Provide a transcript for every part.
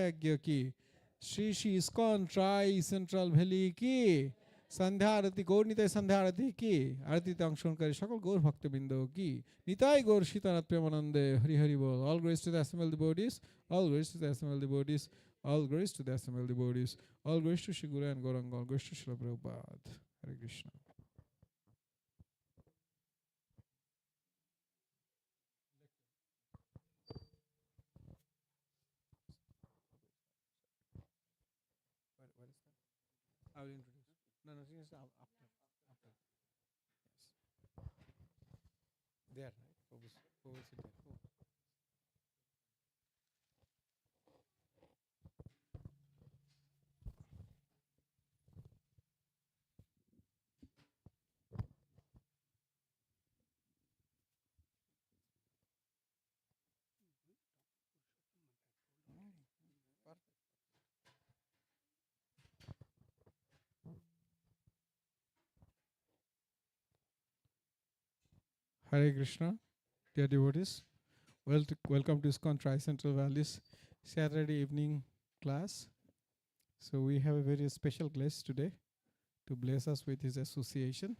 यज्ञ की, Shri Shri ISKCON try central valley की संध्या आरती, गौर निताई संध्या आरती की आरतीতে অংশগ্রহণকারী সকল গৌর ভক্তবৃন্দ কি নিতাই গৌর সীতানাথ প্রেমানন্দে হরি হরি বল। All glories to the assembled devotees, all glories to the assembled devotees, all glories to the assembled devotees, all glories to Shri Guru and Gauranga, all glories to Srila Prabhupada. Hare Krishna. What is that? I will introduce. No, just after. Yes. There, right? Who will sit there? Who? Perfect. Hare Krishna, dear devotees. Welcome to ISKCON Tri-Central Valley's Saturday evening class. So we have a very special guest today to bless us with his association.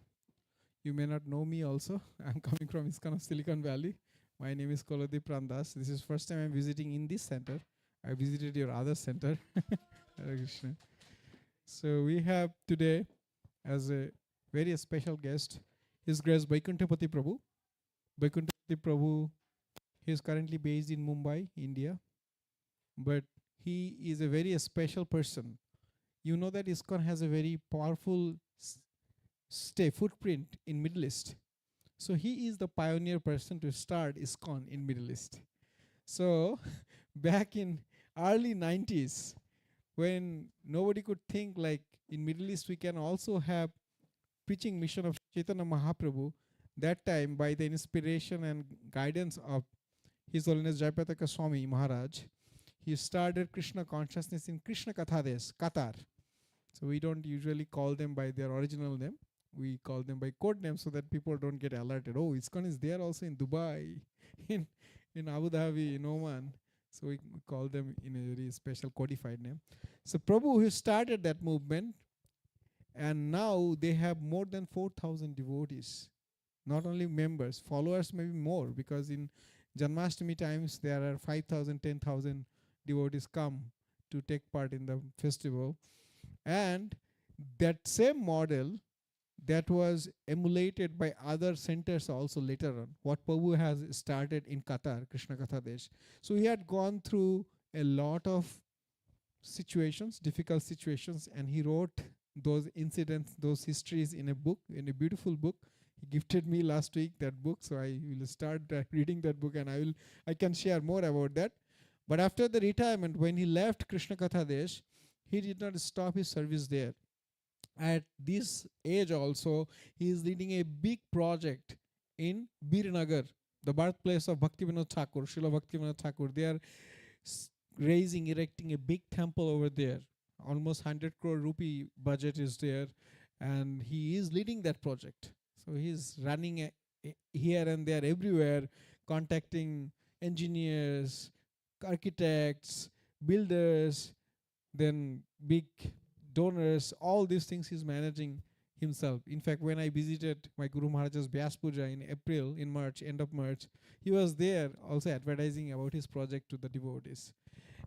You may not know me also. I'm coming from ISKCON of Silicon Valley. My name is Kolodip Prandas. This is first time I'm visiting in this center. I visited your other center. Hare Krishna. So we have today as a very special guest His Grace Vaikunthapati Prabhu. Vaikunthapati Prabhu, he is currently based in Mumbai, India, but he is a very special person. You know that ISKCON has a very powerful footprint in Middle East. So he is the pioneer person to start ISKCON in Middle East. So back in early 90s, when nobody could think like in Middle East we can also have preaching mission of Chaitanya Mahaprabhu, that time by the inspiration and guidance of His Holiness Jayapataka Swami Maharaj, he started Krishna consciousness in Krishna Katha Desh, Qatar. So we don't usually call them by their original name. We call them by code names so that people don't get alerted. Oh, ISKCON is there also in Dubai, in Abu Dhabi, in Oman. So we call them in a very special codified name. So Prabhu, who started that movement, and now they have more than 4,000 devotees. Not only members, followers maybe more, because in Janmashtami times there are 5,000, 10,000 devotees come to take part in the festival. And that same model that was emulated by other centers also later on, what Prabhu has started in Qatar, Krishna Katha Desh. So he had gone through a lot of situations, difficult situations, and he wrote those incidents, those histories in a book, in a beautiful book. He gifted me last week that book, so I will start reading that book, and I can share more about that. But after the retirement, when he left Krishna Katha Desh, he did not stop his service there. At this age also, he is leading a big project in Birnagar, the birthplace of Bhaktivinoda Thakur, Srila Bhaktivinoda Thakur. They are erecting a big temple over there. Almost 100 crore rupee budget is there, and he is leading that project. So he is running here and there, everywhere, contacting engineers, architects, builders, then big donors, all these things he's managing himself. In fact, when I visited my Guru Maharaj's Vyas Puja in March, end of March, he was there also advertising about his project to the devotees.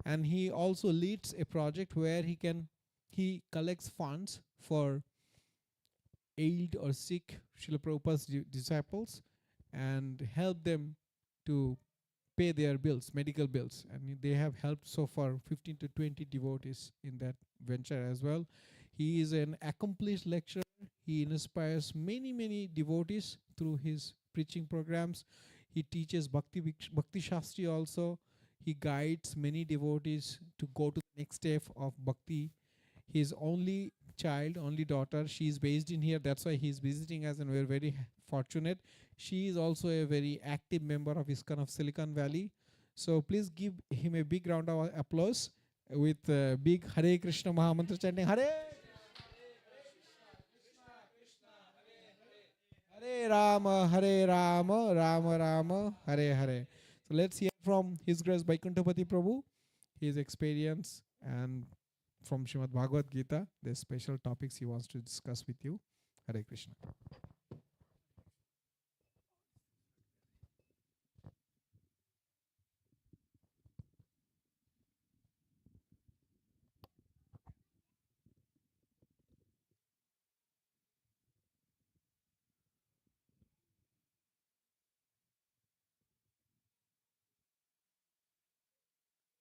And he also leads a project where he collects funds for aid or sick Srila Prabhupada's disciples and help them to pay their bills, medical bills. And they have helped so far 15 to 20 devotees in that venture as well. He is an accomplished lecturer. He inspires many, many devotees through his preaching programs. He teaches Bhakti Shastri also. He guides many devotees to go to the next step of Bhakti. His only child, only daughter, she is based in here. That's why he is visiting us, and we're very fortunate. She is also a very active member of ISKCON of Silicon Valley. So please give him a big round of applause with big Hare Krishna Mahamantra chanting. Hare Hare Rama, Hare Rama, Rama Rama, Hare Hare. So let's hear from His Grace Vaikunthapati Prabhu. his experience and from Srimad Bhagavad Gita, the special topics he wants to discuss with you. Hare Krishna.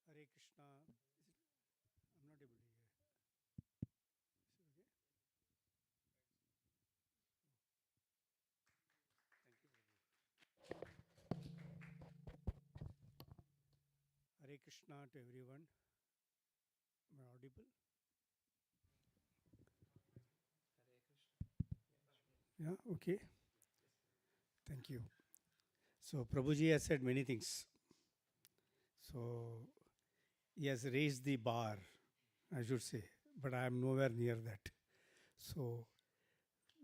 Hare Krishna. I'm not able to hear. Is it okay? Thank you, Prabhu. Hare Krishna to everyone. Am I audible? Yeah, okay. Thank you. So, Prabhuji has said many things. So, he has raised the bar, I should say, but I am nowhere near that. So,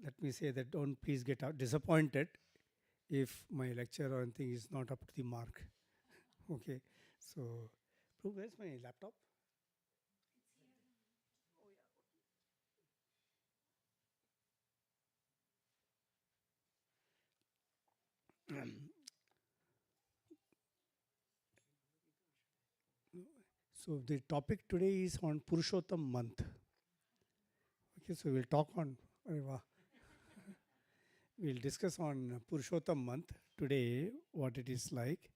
let me say that don't please get disappointed if my lecture or anything is not up to the mark. Okay. So, Prabhu, where's my laptop? So, the topic today is on Purushottam month. Okay, so we'll talk on, we'll discuss on Purushottam month today, what it is like.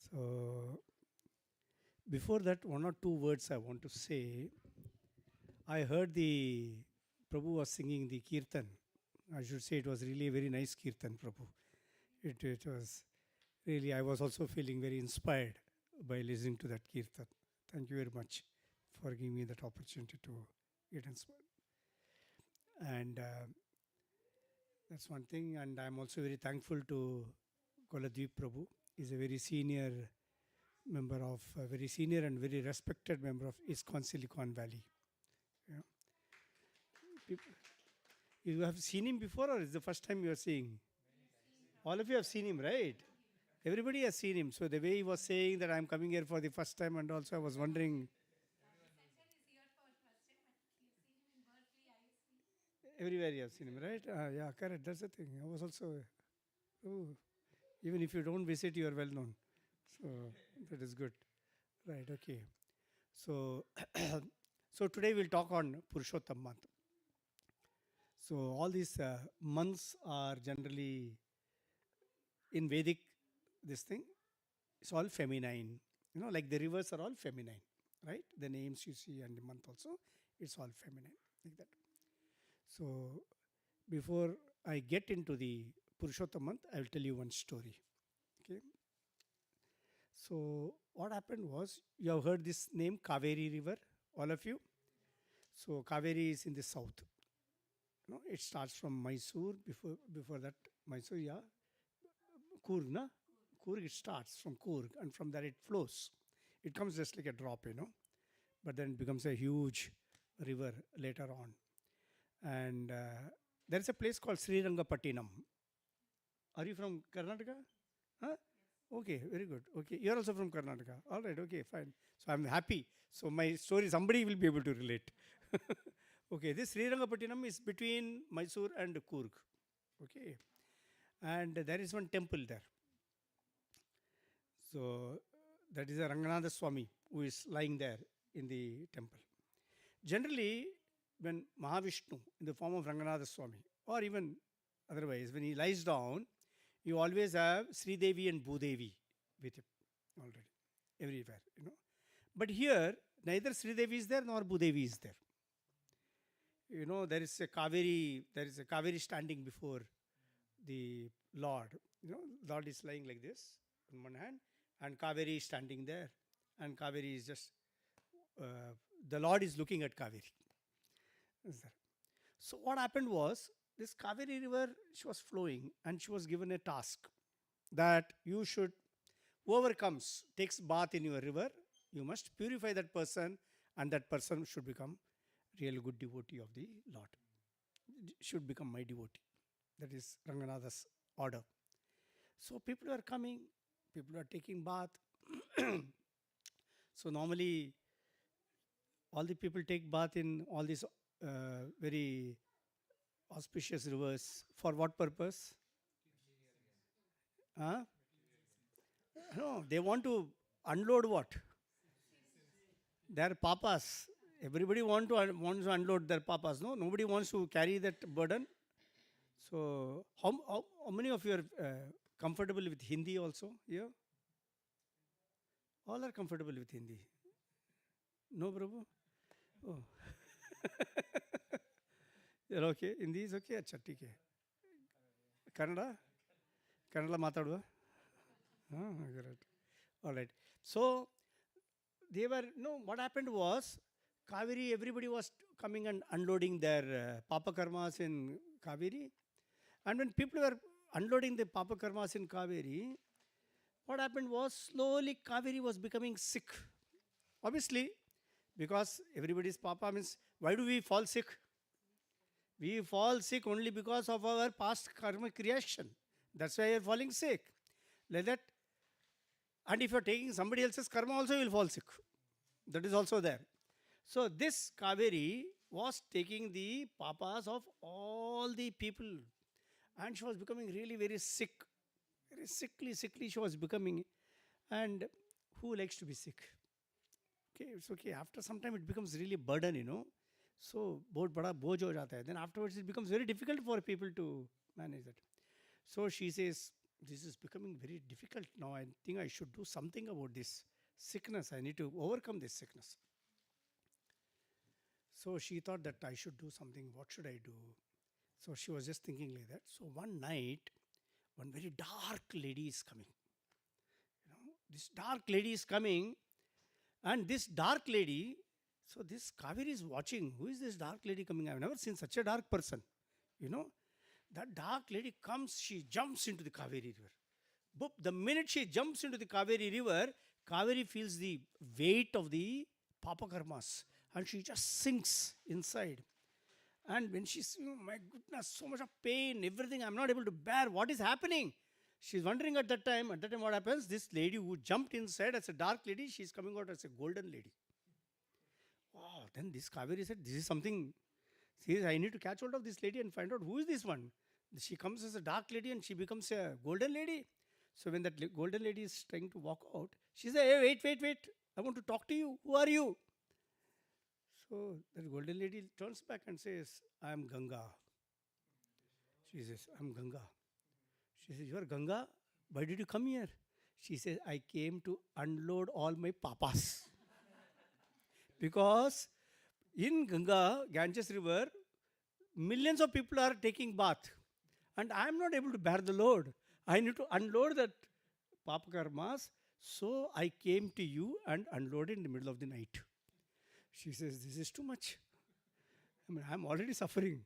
So, before that, one or two words I want to say. I heard the Prabhu was singing the Kirtan. I should say it was really a very nice Kirtan, Prabhu. It was really, I was also feeling very inspired by listening to that Kirtan. Thank you very much for giving me that opportunity to get inspired. And that's one thing. And I'm also very thankful to Koladweep Prabhu. He's a very senior member of, a very senior and very respected member of ISKCON Silicon Valley. Yeah. You have seen him before, or is the first time you are seeing? All of you have seen him, right? Everybody has seen him. So the way he was saying that I'm coming here for the first time, and also I was wondering. Everywhere you have seen him, right? Yeah, correct. That's the thing. I was also, oh, even if you don't visit, you are well known. So that is good. Right, okay. So, so today we'll talk on Purushottam month. So all these months are generally in Vedic, this thing, it's all feminine. You know, like the rivers are all feminine, right? The names you see and the month also, it's all feminine, like that. So before I get into the Purushottam month, I will tell you one story. Okay. So what happened was, you have heard this name Kaveri River, all of you. So Kaveri is in the south. No, it starts from Mysore. Before that, Mysore, yeah, Coorg, na? Coorg. It starts from Coorg, and from there it flows. It comes just like a drop, but then it becomes a huge river later on. And there is a place called Srirangapattinam. Are you from Karnataka? Huh? Okay, very good. Okay, you're also from Karnataka. All right, okay, fine. So I'm happy. So my story, somebody will be able to relate. Okay, this Srirangapattinam is between Mysore and Coorg. Okay, and there is one temple there. So that is a Ranganatha Swami who is lying there in the temple. Generally, when Mahavishnu in the form of Ranganatha Swami, or even otherwise, when he lies down, you always have Sri Devi and Bhudevi with him already, everywhere, But here, neither Sri Devi is there nor Bhudevi is there. There is a Kaveri standing before the Lord. Lord is lying like this on one hand, and Kaveri is standing there, and Kaveri is just, the Lord is looking at Kaveri. So what happened was, this Kaveri river, she was flowing, and she was given a task that you should, whoever comes, takes bath in your river, you must purify that person, and that person should become real good devotee of the Lord. Should become my devotee. That is Ranganatha's order. So people are coming, people are taking bath. So normally all the people take bath in all these very auspicious rivers. For what purpose? Huh? No, they want to unload what? Their papas. Everybody wants to unload their papas. No, nobody wants to carry that burden. So, how many of you are comfortable with Hindi also here? All are comfortable with Hindi. No, Prabhu? Oh. You're okay? Hindi is okay? Acha, theek hai. Kannada? Kannada matadwa? Ah, great. All right. So, they were, no, what happened was, Kaveri, everybody was coming and unloading their Papa Karmas in Kaveri. And when people were unloading the Papa Karmas in Kaveri, what happened was slowly Kaveri was becoming sick. Obviously, because everybody's Papa means, why do we fall sick? We fall sick only because of our past karmic reaction. That's why you're falling sick. Like that. And if you're taking somebody else's karma also, you'll fall sick. That is also there. So this Kaveri was taking the papas of all the people. And she was becoming really very sick. Very sickly she was becoming. And who likes to be sick? Okay, it's okay. After some time it becomes really burden, you know. So, बहुत बड़ा बोझ हो जाता है. Then afterwards it becomes very difficult for people to manage that. So she says, this is becoming very difficult now. I think I should do something about this sickness. I need to overcome this sickness. So she thought that I should do something. What should I do? So she was just thinking like that. So one night, one very dark lady is coming. You know, this dark lady is coming, and this dark lady, so this Kaveri is watching. Who is this dark lady coming? I've never seen such a dark person. You know, that dark lady comes, she jumps into the Kaveri river. Boop, the minute she jumps into the Kaveri river, Kaveri feels the weight of the Papa Karmas and she just sinks inside. And when she's, oh my goodness, so much of pain, everything, I'm not able to bear. What is happening? She's wondering at that time what happens? This lady who jumped inside as a dark lady, she's coming out as a golden lady. Wow, then this Kaveri said, this is something. See, I need to catch hold of this lady and find out who is this one. She comes as a dark lady and she becomes a golden lady. So when that golden lady is trying to walk out, she says, hey, wait. I want to talk to you. Who are you? So that golden lady turns back and says, I am Ganga. She says, I'm Ganga. She says, you are Ganga? Why did you come here? She says, I came to unload all my papas. Because in Ganges river, millions of people are taking bath. And I am not able to bear the load. I need to unload that Papa Karmas. So I came to you and unloaded in the middle of the night. She says, this is too much. I mean, I'm already suffering.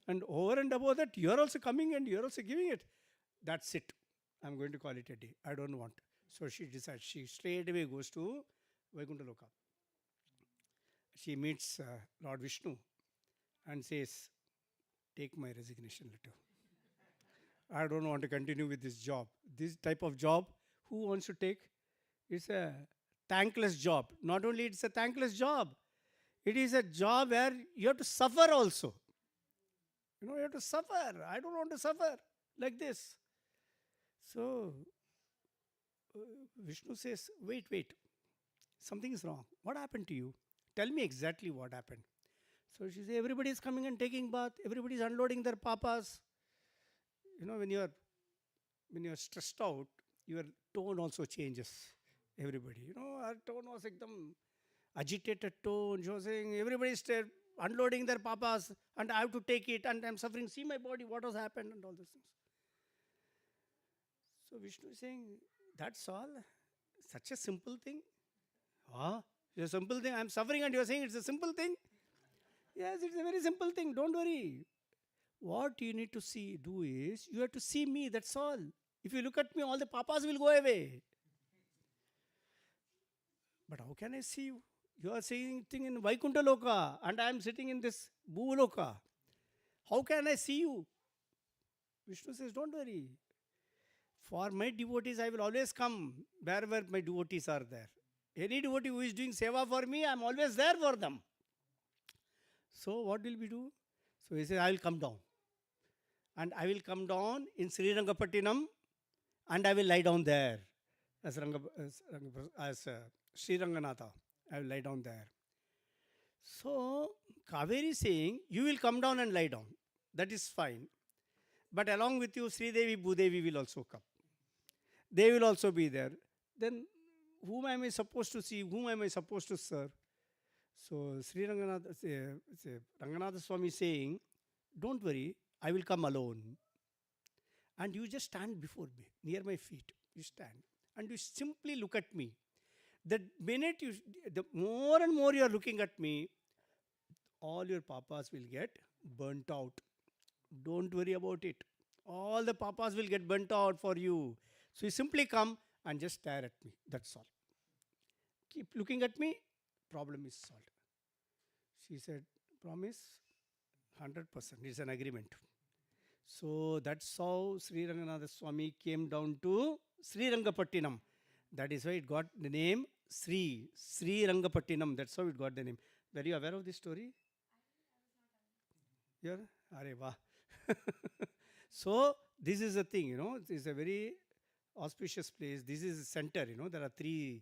And over and above that, you're also coming and you're also giving it. That's it. I'm going to call it a day. I don't want. So she decides. She straight away goes to Vaikunthapati. She meets Lord Vishnu and says, take my resignation letter. I don't want to continue with this job. This type of job, who wants to take? It's a thankless job. Not only it's a thankless job, it is a job where you have to suffer also. You know, you have to suffer. I don't want to suffer like this. So, Vishnu says, wait. Something is wrong. What happened to you? Tell me exactly what happened. So she says, everybody is coming and taking bath. Everybody is unloading their papas. You know, when you're stressed out, your tone also changes. Everybody, you know, our tone was ekdam agitated tone. She was saying, everybody is unloading their papas and I have to take it and I'm suffering. See my body, what has happened and all those things. So Vishnu is saying, that's all? Such a simple thing? Huh? It's a simple thing. I'm suffering and you're saying it's a simple thing? Yes, it's a very simple thing. Don't worry. What you need to do is, you have to see me, that's all. If you look at me, all the papas will go away. But how can I see you? You are saying thing in Vaikuntha Loka and I am sitting in this Bhuloka. How can I see you? Vishnu says, don't worry. For my devotees, I will always come wherever my devotees are there. Any devotee who is doing seva for me, I am always there for them. So what will we do? So he said, I will come down. And I will come down in Srirangapattinam and I will lie down there as Sri Ranganatha. I will lie down there. So Kaveri is saying, you will come down and lie down. That is fine. But along with you, Sri Devi, Bhudevi will also come. They will also be there. Then whom am I supposed to see? Whom am I supposed to serve? So Sri Ranganatha Swami is saying, don't worry, I will come alone. And you just stand before me, near my feet. You stand. And you simply look at me. The minute the more and more you are looking at me, all your papas will get burnt out. Don't worry about it. All the papas will get burnt out for you. So you simply come and just stare at me. That's all. Keep looking at me, problem is solved. She said, promise? 100%. It's an agreement. So that's how Sri Ranganatha Swami came down to Sri Rangapattinam. That is why it got the name Sri Rangapattinam. That's how it got the name. Were you aware of this story? You're? Are So this is the thing, it is a very auspicious place. This is the center, there are three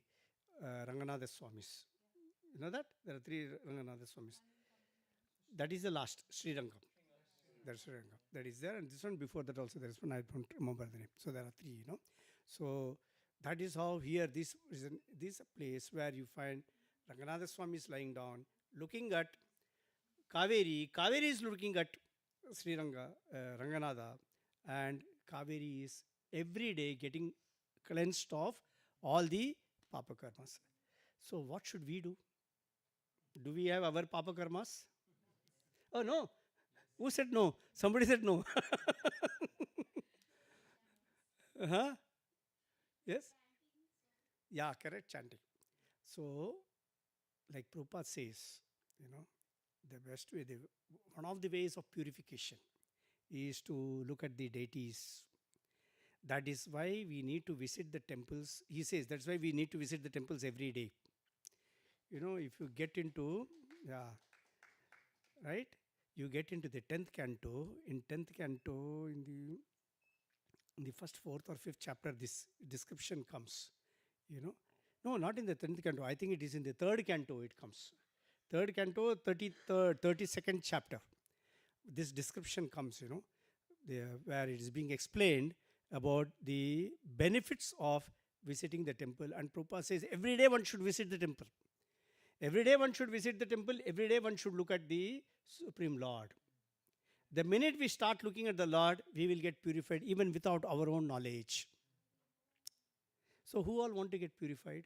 Ranganatha Swamis. You know that? There are three Ranganatha Swamis. That is the last, Sri Rangam. That's Sri Rangam. That is there. And this one before that also there is one, I don't remember the name. So there are three, So that is how here, this is this place where you find Ranganatha Swami is lying down, looking at Kaveri. Kaveri is looking at Sri Ranganatha, and Kaveri is every day getting cleansed of all the papa karmas. So what should we do? Do we have our papa karmas? Oh no. Who said no? Somebody said no. uh-huh. Yes? Yeah, correct, chanting. So, like Prabhupada says, the best way, one of the ways of purification is to look at the deities. That is why we need to visit the temples. He says that's why we need to visit the temples every day. If you get into, right? You get into the 10th canto. In 10th canto, in the first, 4th or 5th chapter, this description comes. No, not in the 10th canto. I think it is in the 3rd canto it comes. 3rd canto, 32nd chapter. This description comes, where it is being explained about the benefits of visiting the temple. And Prabhupada says every day one should visit the temple. Every day one should visit the temple. Every day one should look at the Supreme Lord. The minute we start looking at the Lord, we will get purified even without our own knowledge. So who all want to get purified?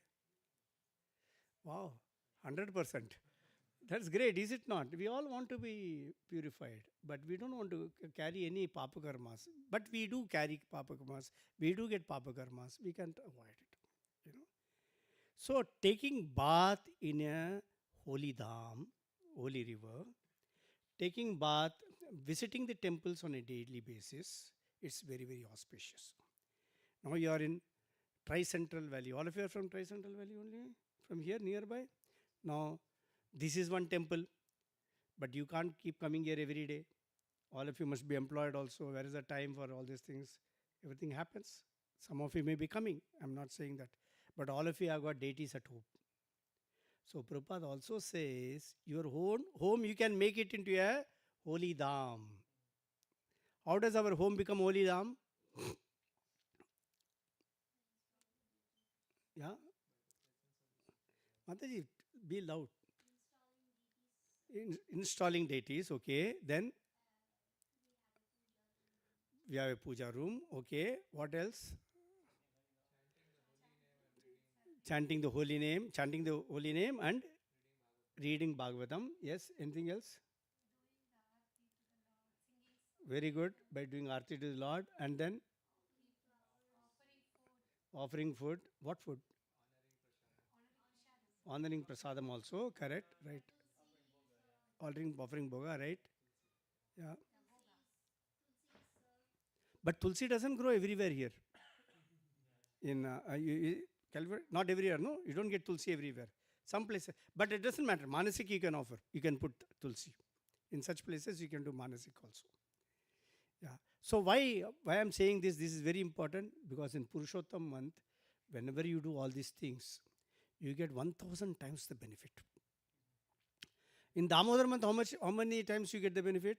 Wow, 100%. That's great, is it not? We all want to be purified, but we don't want to carry any papa karmas. But we do carry papa karmas. We do get papa karmas. We can't avoid it. So taking bath in a holy dham, holy river, taking bath, visiting the temples on a daily basis, it's very, very auspicious. Now you are in Tri-Central Valley. All of you are from Tri-Central Valley only? From here, nearby? Now, this is one temple, but you can't keep coming here every day. All of you must be employed also. Where is the time for all these things? Everything happens. Some of you may be coming. I'm not saying that. But all of you have got deities at home. So Prabhupada also says, your home you can make it into a holy dham. How does our home become holy dham? Yeah? Mataji, be loud. Installing deities, okay. Then we have a puja room, okay. What else? Chanting the holy name and reading Bhagavatam. Yes, anything else? Very good. By doing Aarti to the Lord and then offering food. What food? Honoring prasadam also, correct, right. Offering bhoga, right. Yeah. But tulsi doesn't grow everywhere here. In Not everywhere, no? You don't get tulsi everywhere. Some places, but it doesn't matter. Manasik you can offer. You can put tulsi. In such places, you can do manasik also. Yeah. So why I'm saying this? This is very important because in Purushottam month, whenever you do all these things, you get 1,000 times the benefit. In Damodar month, how many times you get the benefit?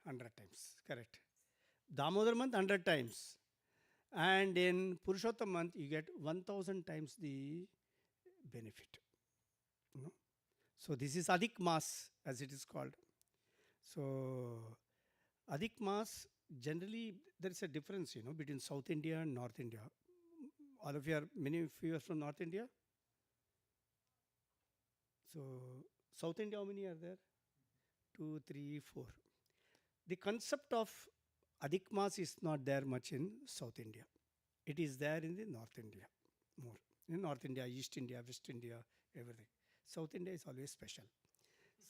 100 times. Correct. Damodar month, 100 times. And in Purushottam month, you get 1,000 times the benefit. No? So this is Adhik Mas, as it is called. So Adhik Mas, generally there is a difference, between South India and North India. All of you are, many of you are from North India. So South India, how many are there? 2, 3, 4. The concept of Adhik Mas is not there much in South India. It is there in the North India more. In North India, East India, West India, everything. South India is always special.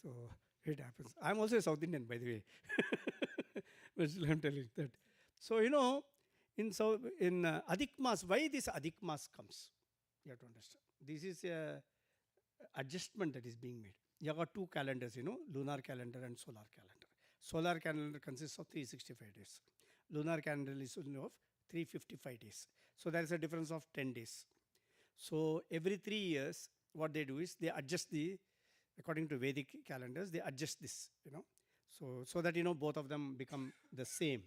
So it happens. I'm also a South Indian, by the way. But still I'm telling that. So, in Adhik Mas, why this Adhik Mas comes? You have to understand. This is a adjustment that is being made. You have got two calendars, lunar calendar and solar calendar. Solar calendar consists of 365 days. Lunar calendar is of 355 days. So there is a difference of 10 days. So every 3 years, what they do is they adjust according to Vedic calendars, they adjust this, so that, both of them become the same.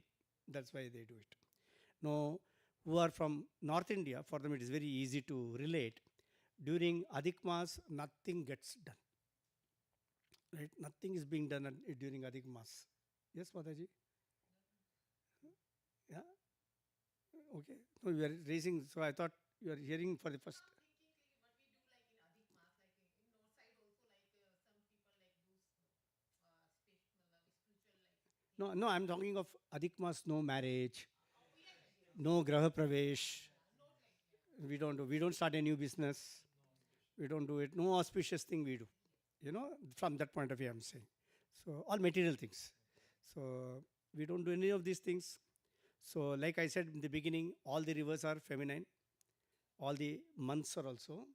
That's why they do it. Now, who are from North India, for them it is very easy to relate. During Adhik Mas, nothing gets done. Right? Nothing is being done during Adhik Mas. Yes, Mataji? Yeah? Okay. No, you are raising, so I thought you are hearing for the first. What we do like in Adhik Maas, like in north side also, like some people like do spiritual like things. No, I'm talking of Adhik Mas, no marriage, Oh, yeah, yeah, yeah. no Graha Pravesh. Yeah, not like, yeah. We don't start a new business. We don't do it. No auspicious thing we do. From that point of view, I'm saying. So, all material things. So, we don't do any of these things. So, like I said in the beginning, all the rivers are feminine. All the months are also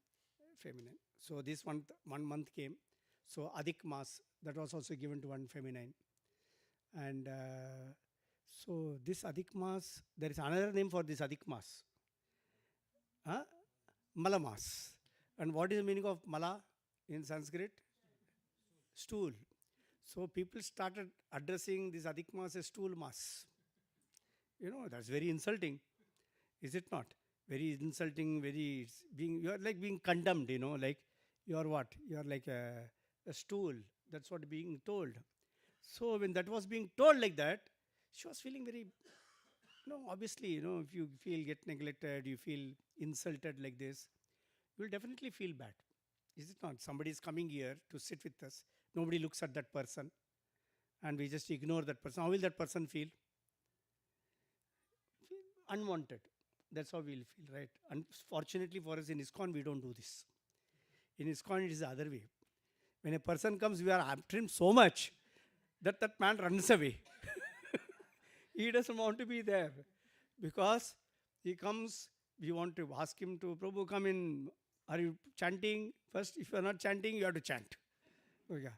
feminine. So, this one month came. So, Adhik Mas, that was also given to one feminine. And so, this Adhik Mas, there is another name for this Adhik Mas. Malamas. And what is the meaning of Mala in Sanskrit? Stool. So people started addressing this Adhik Mas as stool mas. That's very insulting. Is it not? Very insulting, you are like being condemned, like you are what? You are like a stool. That's what being told. So when that was being told like that, she was feeling very, obviously, if you get neglected, you feel insulted like this, you will definitely feel bad. Is it not? Somebody is coming here to sit with us. Nobody looks at that person. And we just ignore that person. How will that person feel? Feel unwanted. That's how we'll feel, right? Unfortunately for us in ISKCON, we don't do this. In ISKCON, it is the other way. When a person comes, we are after him so much that that man runs away. He doesn't want to be there. Because he comes, we want to ask him to, Prabhu, come in. Are you chanting? First, if you are not chanting, you have to chant. Okay.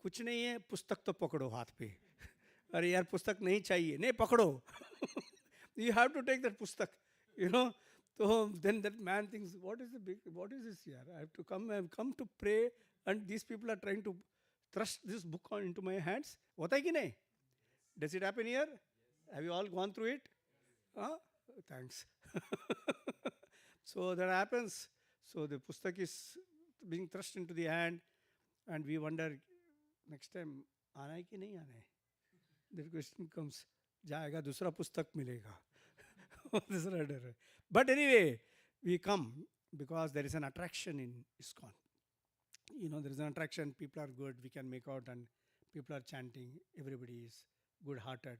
कुछ नहीं है, पुस्तक तो पकड़ो हाथ पे. अरे यार पुस्तक नहीं चाहिए, नहीं पकड़ो. You have to take that pustak, So then that man thinks, what is this here? I've come to pray, and these people are trying to thrust this book into my hands. Hota hai ki nahi? Does it happen here? Yes. Have you all gone through it? Yes. Thanks. So that happens. So the pustak is being thrust into the hand, and we wonder, next time, आना है कि नहीं आना है? The question comes, जाएगा दूसरा पुस्तक मिलेगा. But anyway, we come because there is an attraction in ISKCON. There is an attraction. People are good. We can make out, and people are chanting. Everybody is good-hearted,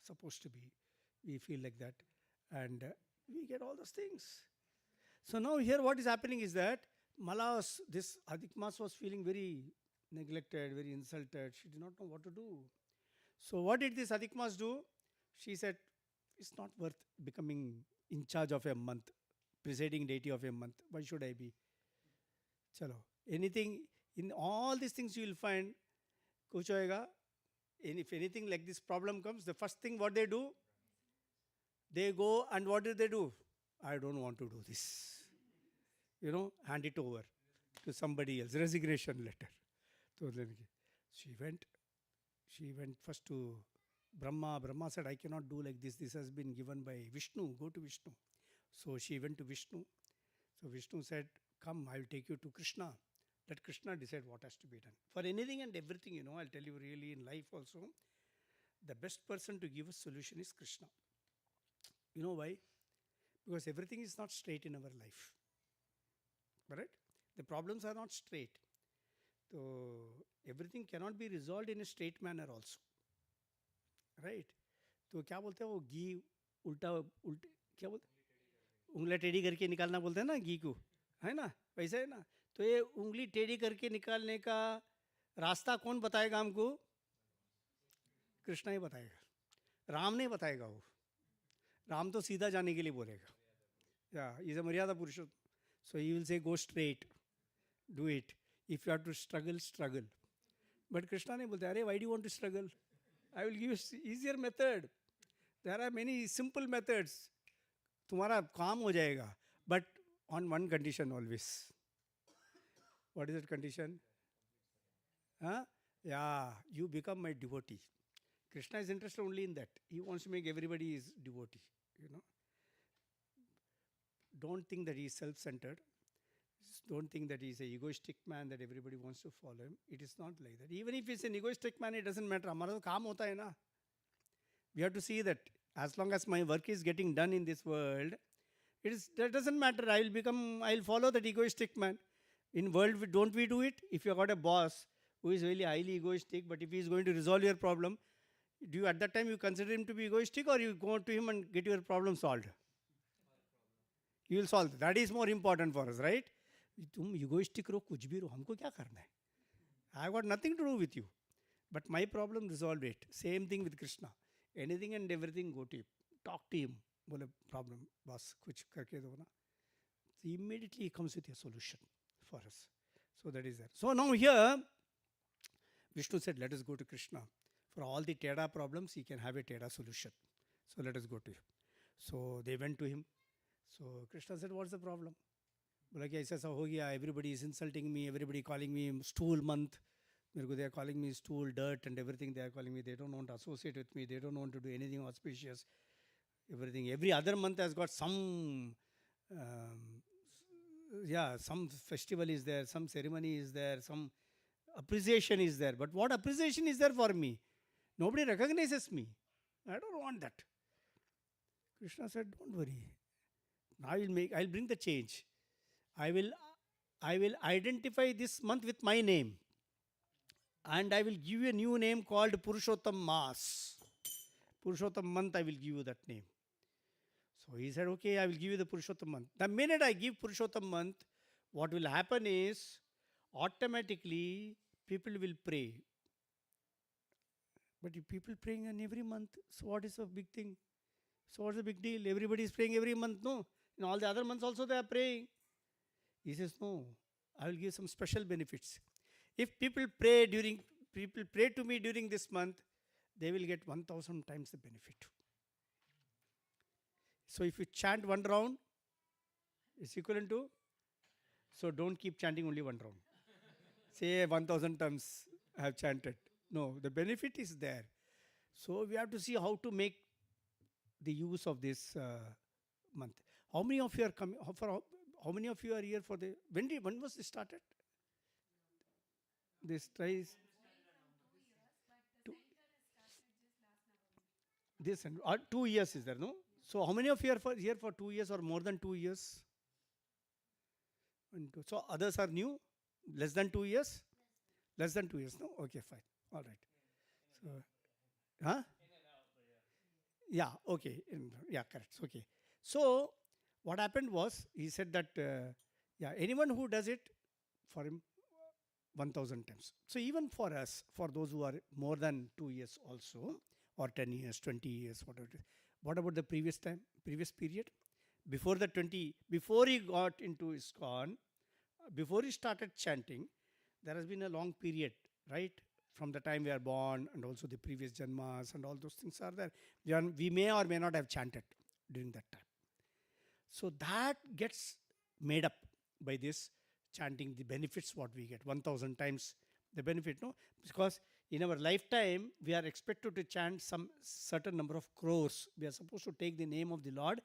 supposed to be. We feel like that, and we get all those things. So now here, what is happening is that this Adhik Mas was feeling very neglected, very insulted. She did not know what to do. So what did this Adhik Mas do? She said, it's not worth becoming in charge of a month, presiding deity of a month. Why should I be? Chalo. Anything, in all these things you will find, kuch hoega. And if anything like this problem comes, the first thing what they do, they go and what do? I don't want to do this. Hand it over to somebody else. Resignation letter. So she went first to Brahma. Brahma said, I cannot do like this. This has been given by Vishnu. Go to Vishnu. So she went to Vishnu. So Vishnu said, come, I will take you to Krishna. Let Krishna decide what has to be done. For anything and everything, I'll tell you really in life also, the best person to give a solution is Krishna. You know why? Because everything is not straight in our life. Right? The problems are not straight. So everything cannot be resolved in a straight manner also. Right? तो क्या बोलते हैं वो घी उल्टा क्या बोलते उंगली टेढ़ी करके निकालना बोलते हैं ना घी को, है ना? वैसे है ना? तो ये उंगली टेढ़ी करके निकालने का रास्ता कौन बताएगा हमको? कृष्णा ही बताएगा, राम नहीं बताएगा. वो राम तो सीधा जाने के लिए बोलेगा. Yeah, he's a Maryada Purusha. So he will say, go straight, do it. If you have to struggle, struggle. But Krishna ne bolte, Arey, why do you want to struggle? I will give you easier method. There are many simple methods. तुम्हारा काम हो जाएगा. But on one condition always. What is that condition? Huh? Yeah, you become my devotee. Krishna is interested only in that. He wants to make everybody his devotee. Don't think that he is self-centered. Don't think that he is an egoistic man that everybody wants to follow him. It is not like that. Even if he is an egoistic man, it doesn't matter. हमारा तो काम होता है ना. We have to see that as long as my work is getting done in this world, that doesn't matter. I'll follow that egoistic man. In world, don't we do it? If you got a boss who is really highly egoistic, but if he is going to resolve your problem, do you at that time you consider him to be egoistic, or you go to him and get your problem solved? You will solve. That is more important for us, right? तुम egoistic रहो, कुछ भी रहो, हमको क्या करना है? I got nothing to do with you. But my problem, resolve it. Same thing with Krishna. Anything and everything, go to him. Talk to him. बोले problem, boss, कुछ करके दो ना. So immediately he comes with a solution for us. So that is there. So now here, Vishnu said, let us go to Krishna. For all the Teda problems, he can have a Teda solution. So let us go to him. So they went to him. So Krishna said, what's the problem? बोला कि ऐसा ऐसा हो गया, everybody is insulting me, everybody calling me stool month. मेरे को they are calling me stool, dirt and everything they are calling me. They don't want to associate with me. They don't want to do anything auspicious. Everything. Every other month has got some, some festival is there, some ceremony is there, some appreciation is there. But what appreciation is there for me? Nobody recognizes me. I don't want that. Krishna said, don't worry. I'll bring the change. I will identify this month with my name. And I will give you a new name called Purushottam Mas. Purushottam month, I will give you that name. So he said, okay, I will give you the Purushottam month. The minute I give Purushottam month, what will happen is, automatically, people will pray. But if people praying on every month, so what is the big thing? So what's the big deal? Everybody is praying every month, no? In all the other months also they are praying. He says, no, I will give some special benefits. If people pray to me during this month, they will get 1,000 times the benefit. So if you chant one round, it's equivalent to, so don't keep chanting only one round. Say 1,000 times I have chanted. No, the benefit is there. So we have to see how to make the use of this month. How many of you are coming? How many of you are here for the? When was this started? This tries. 2 years is there, no? So how many of you are here for 2 years or more than 2 years? 1, 2. So others are new? Less than 2 years? Less than 2 years, no? Okay, fine. All right. So, huh? Yeah, okay. Yeah, correct. Okay. So what happened was, he said that, anyone who does it, for him, 1,000 times. So even for us, for those who are more than 2 years also, or 10 years, 20 years, whatever it is, what about the previous period? Before the 20, before he got into ISKCON, before he started chanting, there has been a long period, right? From the time we are born and also the previous Janmas and all those things are there. We may or may not have chanted during that time. So that gets made up by this chanting, the benefits what we get 1000 times the benefit, no? Because in our lifetime we are expected to chant some certain number of crores. We are supposed to take the name of the Lord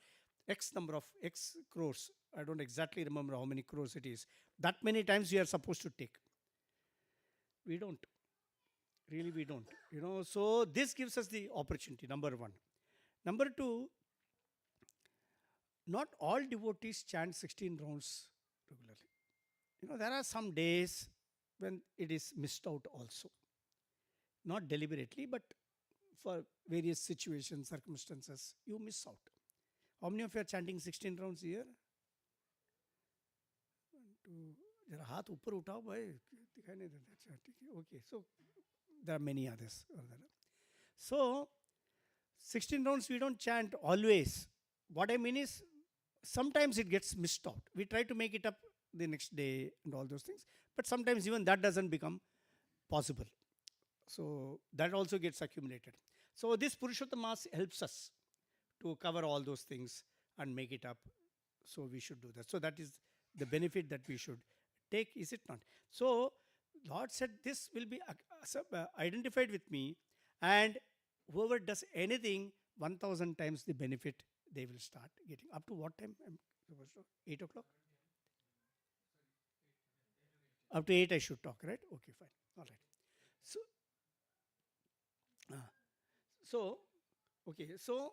x number of x crores. I don't exactly remember how many crores it is. That many times we are supposed to take. We don't. Really, we don't. So this gives us the opportunity, number one. Number two, not all devotees chant 16 rounds regularly. There are some days when it is missed out also. Not deliberately, but for various situations, circumstances, you miss out. How many of you are chanting 16 rounds here? जरा हाथ ऊपर उठाओ भाई, दिखाई नहीं देता. अच्छा ठीक है, okay. So there are many others. So 16 rounds we don't chant always. What I mean is sometimes it gets missed out. We try to make it up the next day and all those things, but sometimes even that doesn't become possible. So that also gets accumulated. So this Purushottam Mass helps us to cover all those things and make it up. So we should do that. So that is the benefit that we should take, is it not? So Lord said this will be identified with me, and whoever does anything 1000 times the benefit they will start getting. Up to what time? 8 o'clock? Up to 8 I should talk, right? Okay, fine. All right. So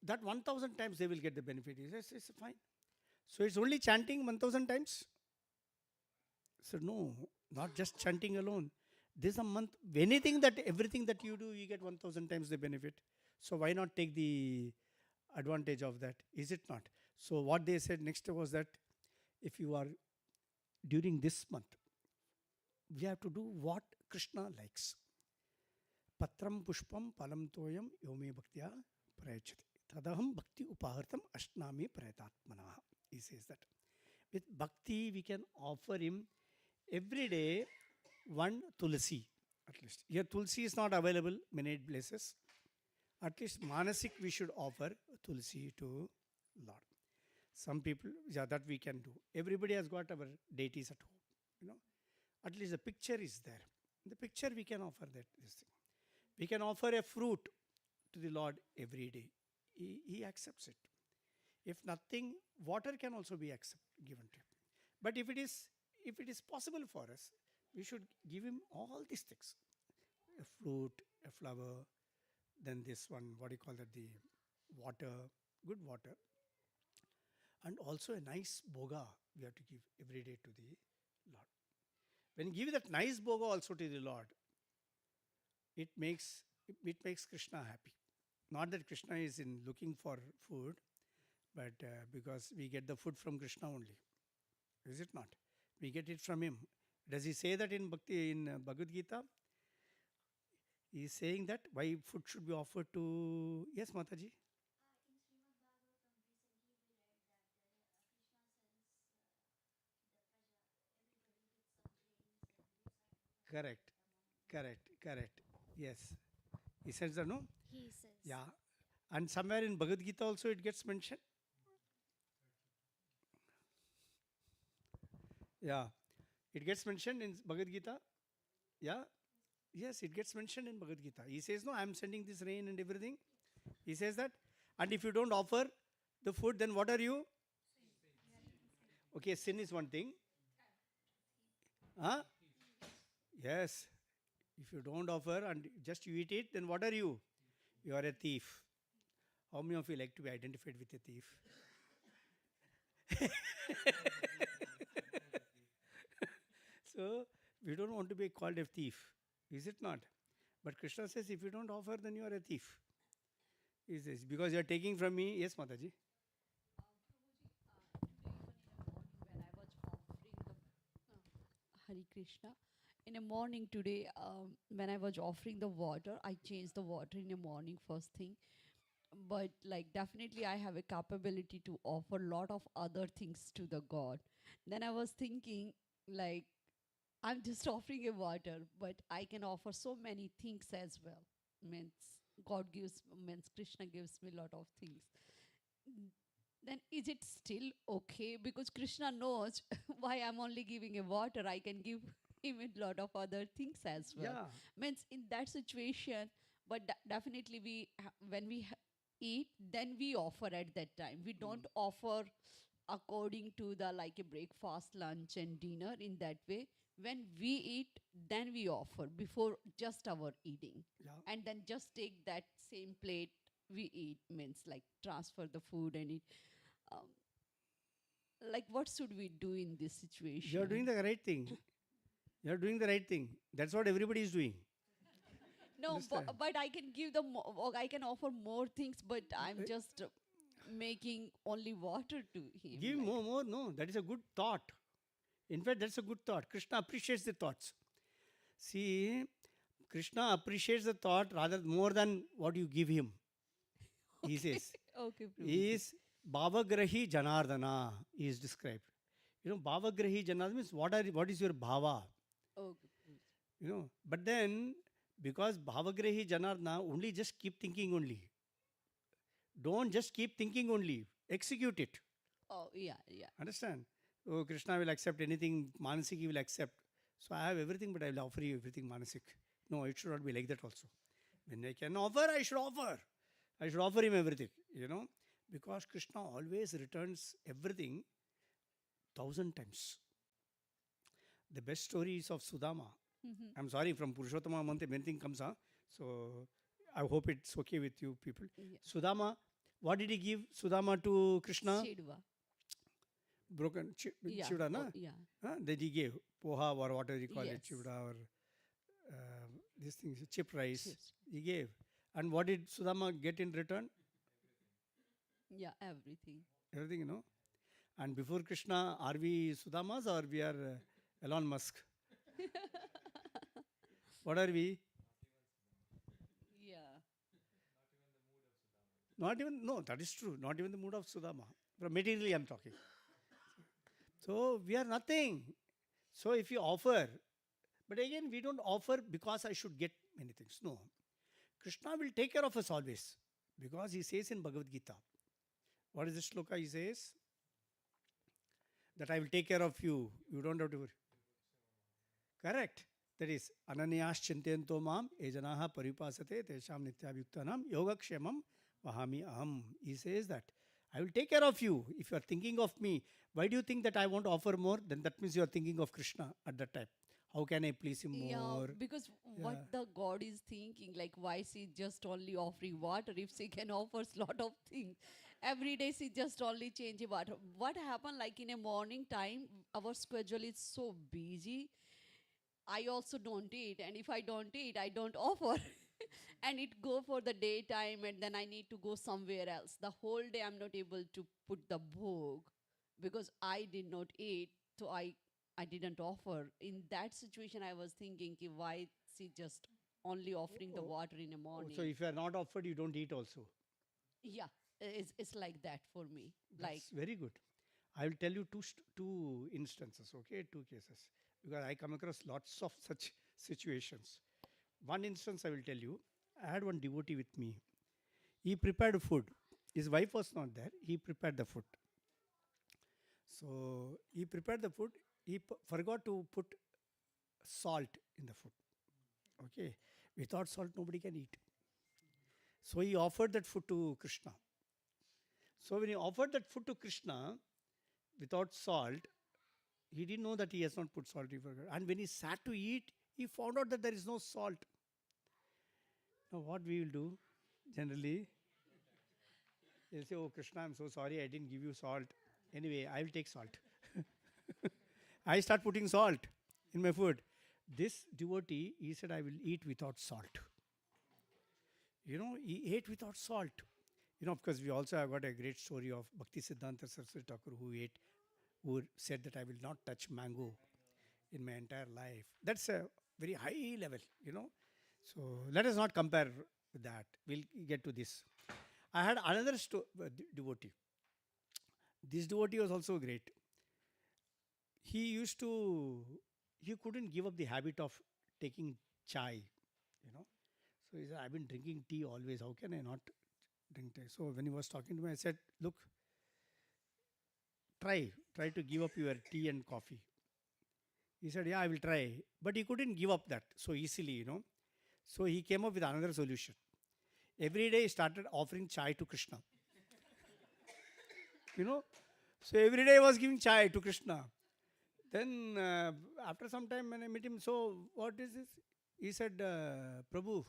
that 1000 times they will get the benefit. It's fine. So it's only chanting 1000 times? So no, not just chanting alone. This is a month. Everything that you do, you get 1000 times the benefit. So why not take the advantage of that? Is it not? So what they said next was that if you are during this month, we have to do what Krishna likes. Patram pushpam palam toyam yome bhaktya prayachati. Tadaham bhakti upahartam ashnami prayatatmanaha. He says that. With bhakti, we can offer him every day one tulsi, at least. Here tulsi is not available many places. At least manasik we should offer tulsi to Lord. Some people, that we can do. Everybody has got our deities at home. At least the picture is there. In the picture we can offer this thing. We can offer a fruit to the Lord every day. He accepts it. If nothing, water can also be given to him. But if it is possible for us, we should give him all these things. A fruit, a flower, then this one, what do you call that, the water, good water. And also a nice bhoga we have to give every day to the Lord. When you give that nice bhoga also to the Lord, it makes Krishna happy. Not that Krishna is in looking for food, but because we get the food from Krishna only. Is it not? We get it from him. Does he say that in Bhagavad Gita? He is saying that why food should be offered to... Yes, Mataji? In Srimad Bhagavatam, recently we read that Krishna sends the praja, everybody with some grains and gives Correct. Yes. He says that, no? He says. Yeah. And somewhere in Bhagavad Gita also it gets mentioned. Yeah. It gets mentioned in Bhagavad Gita. Yeah. Yes, it gets mentioned in Bhagavad Gita. He says, no, I am sending this rain and everything. He says that. And if you don't offer the food, then what are you? Okay, sin is one thing. Huh? Yes. If you don't offer and just you eat it, then what are you? You are a thief. How many of you like to be identified with a thief? So, we don't want to be called a thief. Is it not? But Krishna says, if you don't offer, then you are a thief. He says, because you are taking from me. Yes, Mataji? Hare Krishna. In the morning today, when I was offering the water, I changed the water in the morning first thing. but like definitely I have a capability to offer lot of other things to the God. Then I was thinking, like, I'm just offering a water, but I can offer so many things as well. Means God gives, means Krishna gives me a lot of things. Mm, Then is it still okay? Because Krishna knows why I'm only giving a water. I can give him a lot of other things as well. Yeah. Means in that situation, but definitely when we eat, then we offer at that time. We don't offer according to the like a breakfast, lunch, and dinner in that way. When we eat, then we offer before just our eating, Yeah. and then just take that same plate we eat, means like transfer the food and eat. Um, like what should we do in this situation? You're doing the right thing. You're doing the right thing. That's what everybody is doing. No, Understand? but I can give them. I can offer more things, but I'm Uh, just making only water to him. Give Like, more, more. No, that is a good thought. In fact, that's a good thought. Krishna appreciates the thoughts. See, Krishna appreciates the thought rather more than what you give him. He says, okay, he Prabhuji. is Bhavagrahi Janardana, he is described. You know, Bhavagrahi Janardana means what is your bhava? Okay, Prabhuji. You know, but then because Bhavagrahi Janardana, only just keep thinking only. Don't just keep thinking only. Execute it. Oh yeah, yeah. Understand? Oh, Krishna will accept anything, Manasik he will accept. So I have everything, but I will offer you everything, Manasik. No, it should not be like that also. When I can offer, I should offer. I should offer him everything, you know, because Krishna always returns everything 1,000 times. The best story is of Sudama. Mhm. I'm sorry, from Purushottama Mante, many things comes, huh? So I hope it's okay with you people. Yeah. Sudama, what did he give Sudama to Krishna? Chidva. Broken Yeah. chivda, na? Yeah. Huh? That he gave poha or whatever you call it, Yes. chivda or these things, chip rice. Chips. He gave. And what did Sudama get in return? Yeah, everything. Everything, you know. And before Krishna, are we Sudamas or we are Elon Musk? What are we? Yeah. Not even, no, that is true. Not even the mood of Sudama. From materially, I'm talking. So we are nothing. So if you offer, but again, we don't offer because I should get many things. No. Krishna will take care of us always. Because he says in Bhagavad Gita, what is the shloka he says? That I will take care of you. You don't have to worry. Correct. That is Ananyas Chintento Mam Ejanaha Paripasate Tesham Nityabhuktanam Yogakshemam Vahami Aham. He says that I will take care of you if you are thinking of me. Why do you think that I want to offer more? Then that means you are thinking of Krishna at that time. How can I please him Yeah, more? because Yeah. what the God is thinking, like why she just only offering water if she can offer lot of things. Every day she just only change water. What happened like in a morning time, our schedule is so busy. I also don't eat, and if I don't eat, I don't offer. And it go for the daytime, and then I need to go somewhere else. The whole day I'm not able to put the bhog because I did not eat, so I didn't offer. In that situation, I was thinking, ki why she just only offering the Oh, water in the oh, morning? so if you are not offered, you don't eat also. Yeah, it's like that for me. Like, That's very good. I will tell you two instances, okay, two cases, because I come across lots of such situations. One instance I will tell you. I had one devotee with me. He prepared food. His wife was not there. He prepared the food. So he prepared the food. He forgot to put salt in the food. Okay, without salt nobody can eat. So he offered that food to Krishna. So when he offered that food to Krishna without salt, he didn't know that he has not put salt. He forgot. And when he sat to eat, he found out that there is no salt. Now what we will do generally? He'll say, "Oh Krishna, I'm so sorry, I didn't give you salt. Anyway, I will take salt." I start putting salt in my food. This devotee, he said, "I will eat without salt." You know, he ate without salt. You know, of course, we also have got a great story of Bhakti Siddhanta Saraswati Thakur who said that I will not touch mango in my entire life. That's a very high level, you know. So let us not compare with that. We'll get to this. I had another devotee. This devotee was also great. He used to, he couldn't give up the habit of taking chai, you know. So he said, I've been drinking tea always. How can I not drink tea? So when he was talking to me, I said, look, try to give up your tea and coffee. He said, yeah, I will try. But he couldn't give up that so easily, you know. So he came up with another solution. Every day he started offering chai to Krishna. You know, so every day he was giving chai to Krishna. Then after some time when I met him, so what is this? He said, Prabhu,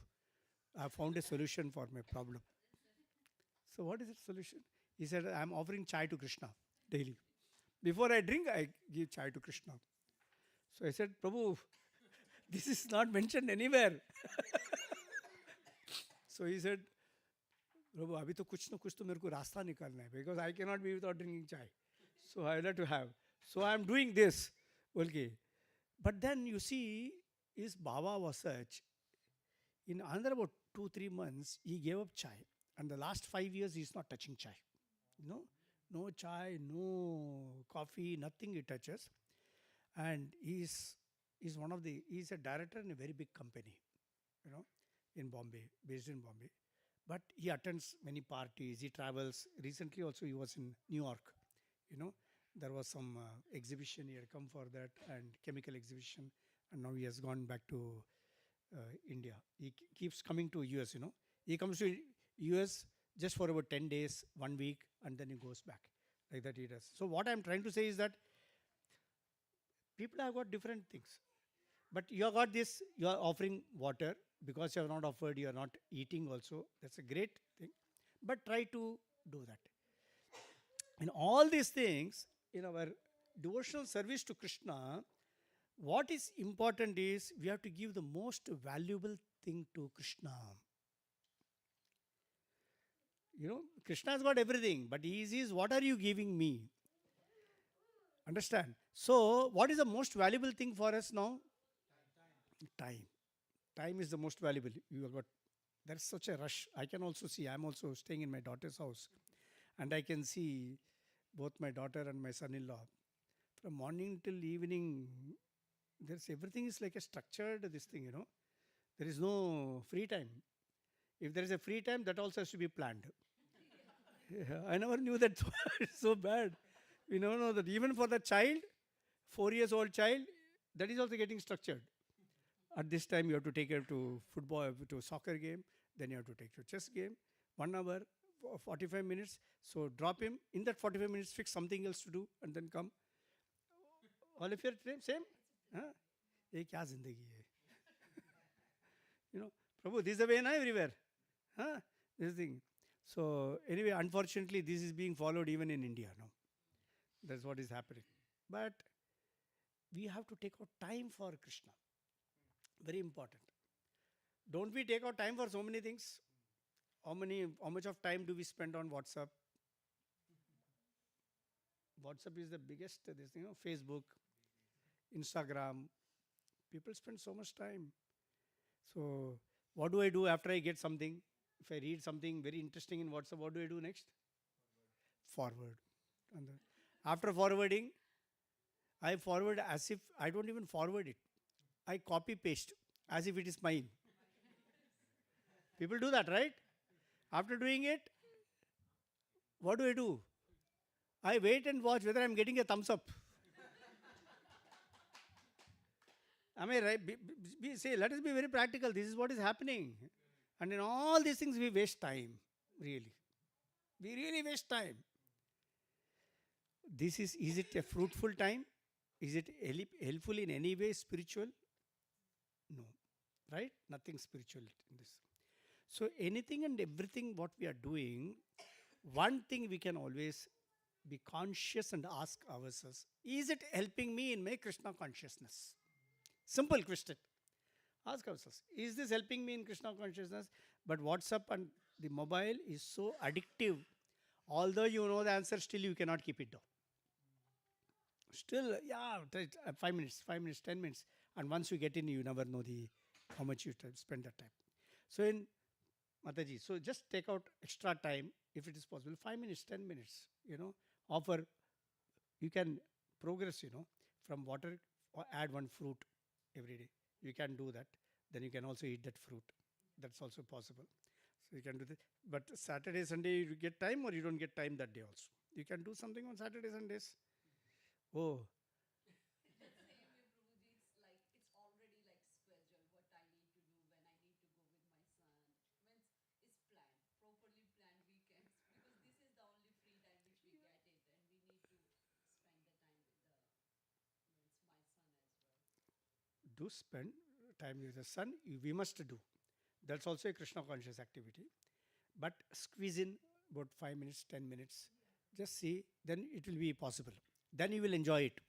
I found a solution for my problem. So what is the solution? He said, I am offering chai to Krishna daily. Before I drink, I give chai to Krishna. So I said, Prabhu, this is not mentioned anywhere. So he said, Prabhu, अभी तो कुछ तो मेरे को रास्ता निकालना है, because I cannot be without drinking chai. So I had to have. So I am doing this. Okay. But then you see, his Baba was such, in another about 2-3 months, he gave up chai. And the last 5 years, he is not touching chai. No chai, no coffee, nothing he touches. And he's a director in a very big company, you know, in Bombay, based in Bombay. But he attends many parties, he travels. Recently also he was in New York, you know. There was some exhibition, he had come for that, and chemical exhibition. And now he has gone back to India. He keeps coming to US, you know. He comes to US just for about 10 days, 1 week, and then he goes back. Like that he does. So what I'm trying to say is that people have got different things. But you have got this, you are offering water because you have not offered, you are not eating also. That's a great thing. But try to do that. In all these things, in our devotional service to Krishna, what is important is we have to give the most valuable thing to Krishna. You know, Krishna has got everything, but he is, what are you giving me? Understand? So, what is the most valuable thing for us now? Time. Time is the most valuable. You have got, there's such a rush. I can also see, I'm also staying in my daughter's house, and I can see both my daughter and my son-in-law. From morning till evening, there's everything is like a structured this thing, you know. There is no free time. If there is a free time, that also has to be planned. Yeah, I never knew that it's so bad. We never know that even for the child, 4 years old child, that is also getting structured. At this time, you have to take her to football, to soccer game. Then you have to take to chess game. 1 hour, 45 minutes. So drop him. In that 45 minutes, fix something else to do and then come. All of your same? Huh? ये क्या जिंदगी है? You know, Prabhu, this is the way now everywhere. Huh? This thing. So anyway, unfortunately, this is being followed even in India now. That's what is happening. But we have to take out time for Krishna. Very important. Don't we take out time for so many things? How much of time do we spend on WhatsApp? WhatsApp is the biggest, this thing, you know, Facebook, Instagram. People spend so much time. So what do I do after I get something? If I read something very interesting in WhatsApp, what do I do next? Forward. And then after forwarding, I forward as if I don't even forward it. I copy paste as if it is mine. People do that, right? After doing it, what do? I wait and watch whether I'm getting a thumbs up. Am I right? Say, let us be very practical. This is what is happening. And in all these things, we waste time. Really. We really waste time. Is it a fruitful time? Is it helpful in any way spiritual? No. Right? Nothing spiritual in this. So anything and everything what we are doing, one thing we can always be conscious and ask ourselves, is it helping me in my Krishna consciousness? Simple question. Ask ourselves, is this helping me in Krishna consciousness? But WhatsApp and the mobile is so addictive. Although you know the answer, still you cannot keep it down. Still, 5 minutes, 10 minutes. And once you get in, you never know how much you spend that time. So in Mataji, so just take out extra time if it is possible, 5 minutes, 10 minutes, offer. You can progress, from water, or add one fruit every day. You can do that. Then you can also eat that fruit. That's also possible. So you can do that. But Saturday, Sunday, you get time or you don't get time that day also. You can do something on Saturday, Sundays. Oh, Same way, Prabhuji. It's like it's already like schedule what I need to do when I need to go with my son. Means it's planned, properly planned weekends because this is the only free time which we get it, and we need to spend the time with the means my son as well. do spend time with the sun. We must do. That's also a Krishna conscious activity. But squeeze in about 5 minutes, 10 minutes. Just see, then it will be possible. Then you will enjoy it.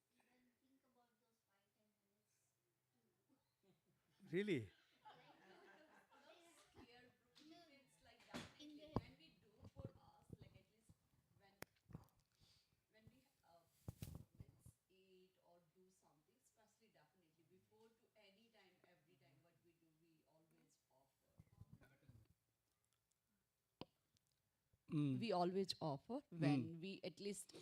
Actually, people are scared to even think about those 5-10 minutes to Really. like Not they scared, Prabhuji. no It's like in definitely their when we do for us, like at least when we means eat or do something, especially definitely before to any time, every time what we do, we always offer. Mm. We always offer Mm. when we at least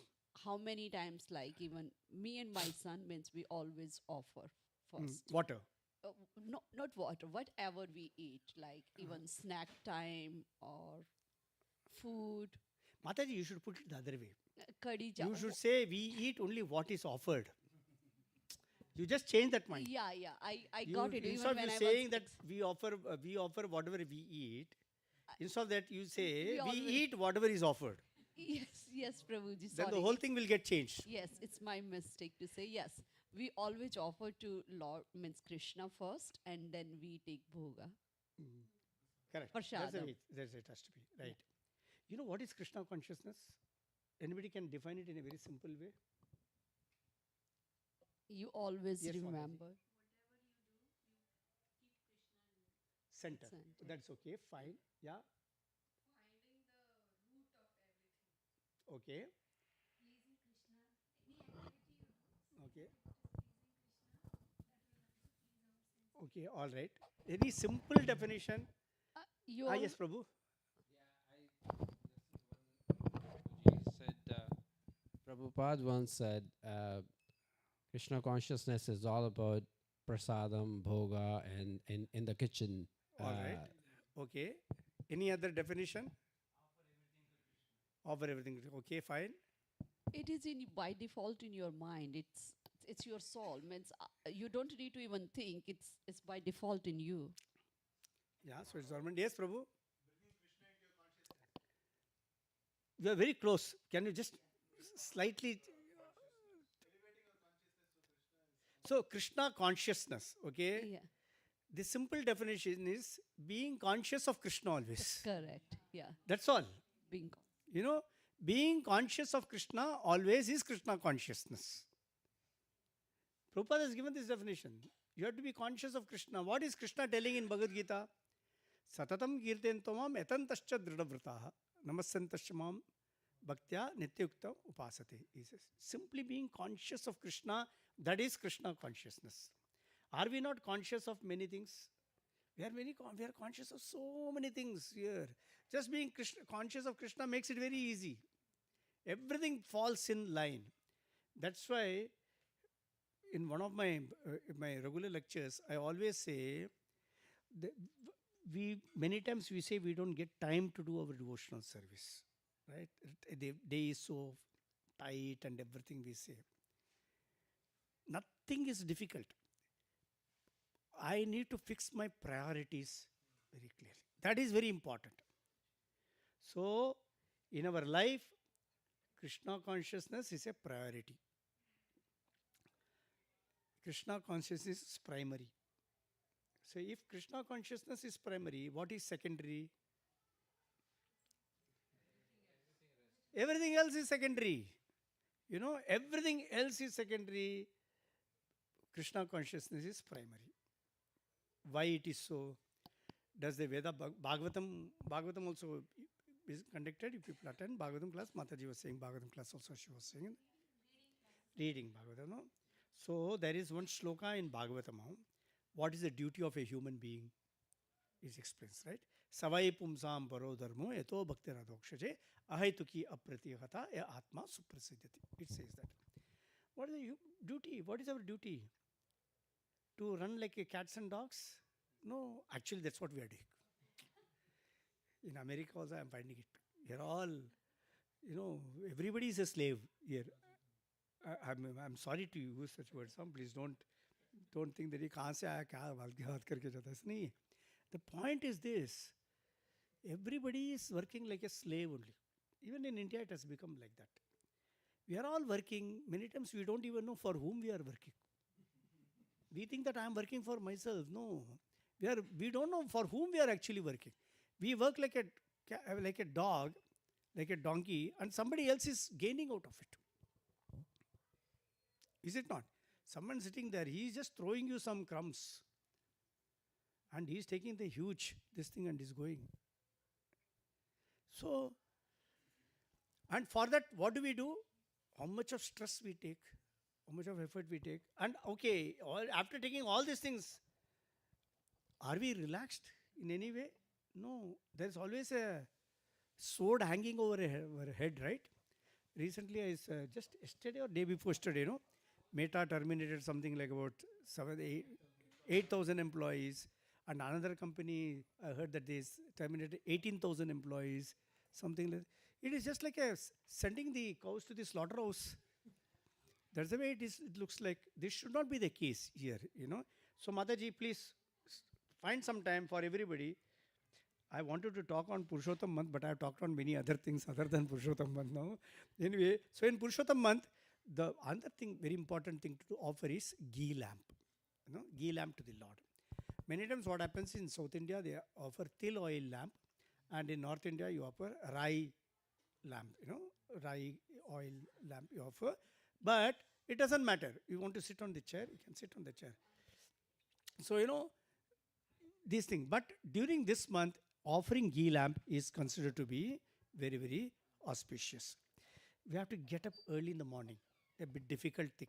how many times like even me and my son means we always offer first. Water. Not water, whatever we eat, like even snack time or food, Mataji, you should put it the other way. curry You should say we eat only what is offered. You just change that mind. yeah, I You, got it even instead of when you I was saying that we offer whatever we eat, instead of that you say we we always eat whatever is offered. yes Prabhuji, Then sorry, the whole thing will get changed. yes, it's my mistake to say yes. We always offer to Lord means Krishna first, and then we take bhoga. Correct. That's the Prashadam. way it has to be. Right. You know what is Krishna consciousness? Anybody can define it in a very simple way. You always Yes, Mataji. remember. Center. Center. That's okay. Fine. Yeah. Finding the root of everything. Okay. pleasing Krishna, any activity you do, so Okay. if it is pleasing Krishna, that will also please our senses. Okay. All right. Any simple definition? You Yes, Prabhu. Prabhuji said, Prabhupada once said, Krishna consciousness is all about prasadam, bhoga, and in the kitchen. All right. Okay. Any other definition? Offer everything. Okay, fine. it is in by default in your mind. It's your soul. Means you don't need to even think. It's by default in you. Yeah, so it's dormant. Yes, Prabhu. You are very close. Can you just slightly? So, Krishna consciousness, okay? Yeah, The simple definition is being conscious of Krishna always. correct. Yeah, That's all. being You know, being conscious of Krishna always is Krishna consciousness. Prabhupada has given this definition. You have to be conscious of Krishna. What is Krishna telling in Bhagavad Gita? Satatam kirtento mam etantascha dridhavrataha namasyantascha mam bhaktya nityukta upasate. He says, simply being conscious of Krishna, that is Krishna consciousness. Are we not conscious of many things? We are conscious of so many things here. Just being conscious of Krishna makes it very easy. Everything falls in line. That's why in one of my regular lectures, I always say that many times we say we don't get time to do our devotional service, right? The day is so tight and everything we say. Nothing is difficult. I need to fix my priorities very clearly. That is very important. So, in our life, Krishna consciousness is a priority. Krishna consciousness is primary. So, if Krishna consciousness is primary, what is secondary? Everything else is secondary. Everything else is secondary. Krishna consciousness is primary. Why it is so? Does the Veda Bhagavatam also is conducted? If people attend Bhagavatam class, Mataji was saying Bhagavatam class also she was saying. Reading Bhagavatam. No? So there is one shloka in Bhagavatam. what is the duty of a human being is explains, right? Savai pumsam paro dharmo eto bhakti radokshaje ahaituki apratihata ya atma suprasiddhati. It says that. What is the duty? What is our duty? To run like a cats and dogs? No, actually that's what we are doing. In America also I am finding it. Here all, everybody is a slave here. I'm sorry to use such words. Please don't think that कहाँ से आया क्या बात करके जाता है. नहीं. The point is this: everybody is working like a slave only. Even in India, it has become like that. We are all working. Many times we don't even know for whom we are working. We think that I am working for myself. No, we don't know for whom we are actually working. We work like a dog, like a donkey, and somebody else is gaining out of it. Is it not? Someone sitting there, he is just throwing you some crumbs. And he is taking the huge this thing and is going. So, and for that, what do we do? How much of stress we take? How much of effort we take? And okay, after taking all these things, are we relaxed in any way? No. There's always a sword hanging over our head, right? Recently, just yesterday or day before yesterday, Meta terminated something like about 8,000 employees. And another company, I heard that they terminated 18,000 employees, something like that. It is just like sending the cows to the slaughterhouse. That's the way it is. It looks like this should not be the case here, So Mataji, please find some time for everybody. I wanted to talk on Purushottam month, but I have talked on many other things other than Purushottam month now. Anyway, so in Purushottam month, the other thing, very important thing to offer is ghee lamp. Ghee lamp to the Lord. Many times what happens in South India, they offer til oil lamp, and in North India you offer rye lamp, rye oil lamp you offer. But it doesn't matter. You want to sit on the chair, you can sit on the chair. So, these things. But during this month, offering ghee lamp is considered to be very, very auspicious. We have to get up early in the morning. A bit difficult thing,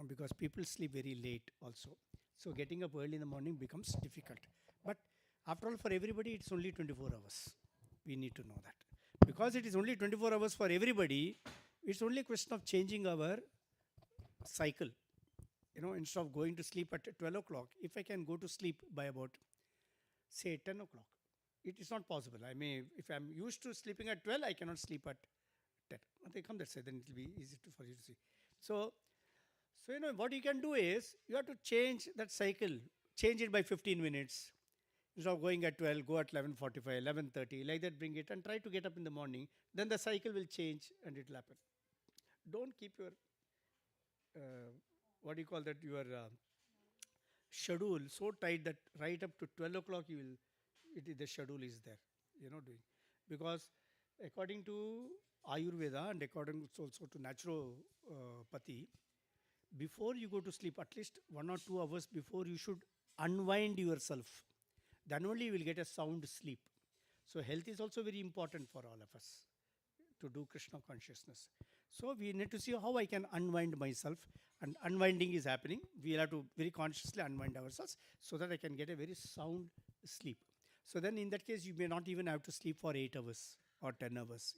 because people sleep very late also. So getting up early in the morning becomes difficult. But after all, for everybody, it's only 24 hours. We need to know that. Because it is only 24 hours for everybody, it's only a question of changing our cycle. Instead of going to sleep at 12 o'clock, if I can go to sleep by about, say, 10 o'clock, it is not possible. If I'm used to sleeping at 12, I cannot sleep at 10. But they come that say, then it will be easy for you to see. So, what you can do is, you have to change that cycle. Change it by 15 minutes. Instead of going at 12, go at 11:45, 11:30, like that bring it and try to get up in the morning. Then the cycle will change and it will happen. Don't keep your, your schedule so tight that right up to 12 o'clock the schedule is there, doing. Because according to Ayurveda and according also to naturopathy, before you go to sleep, at least 1 or 2 hours before, you should unwind yourself. Then only you will get a sound sleep. So health is also very important for all of us to do Krishna consciousness. So we need to see how I can unwind myself, and unwinding is happening. We have to very consciously unwind ourselves so that I can get a very sound sleep. So then in that case, you may not even have to sleep for 8 hours or 10 hours,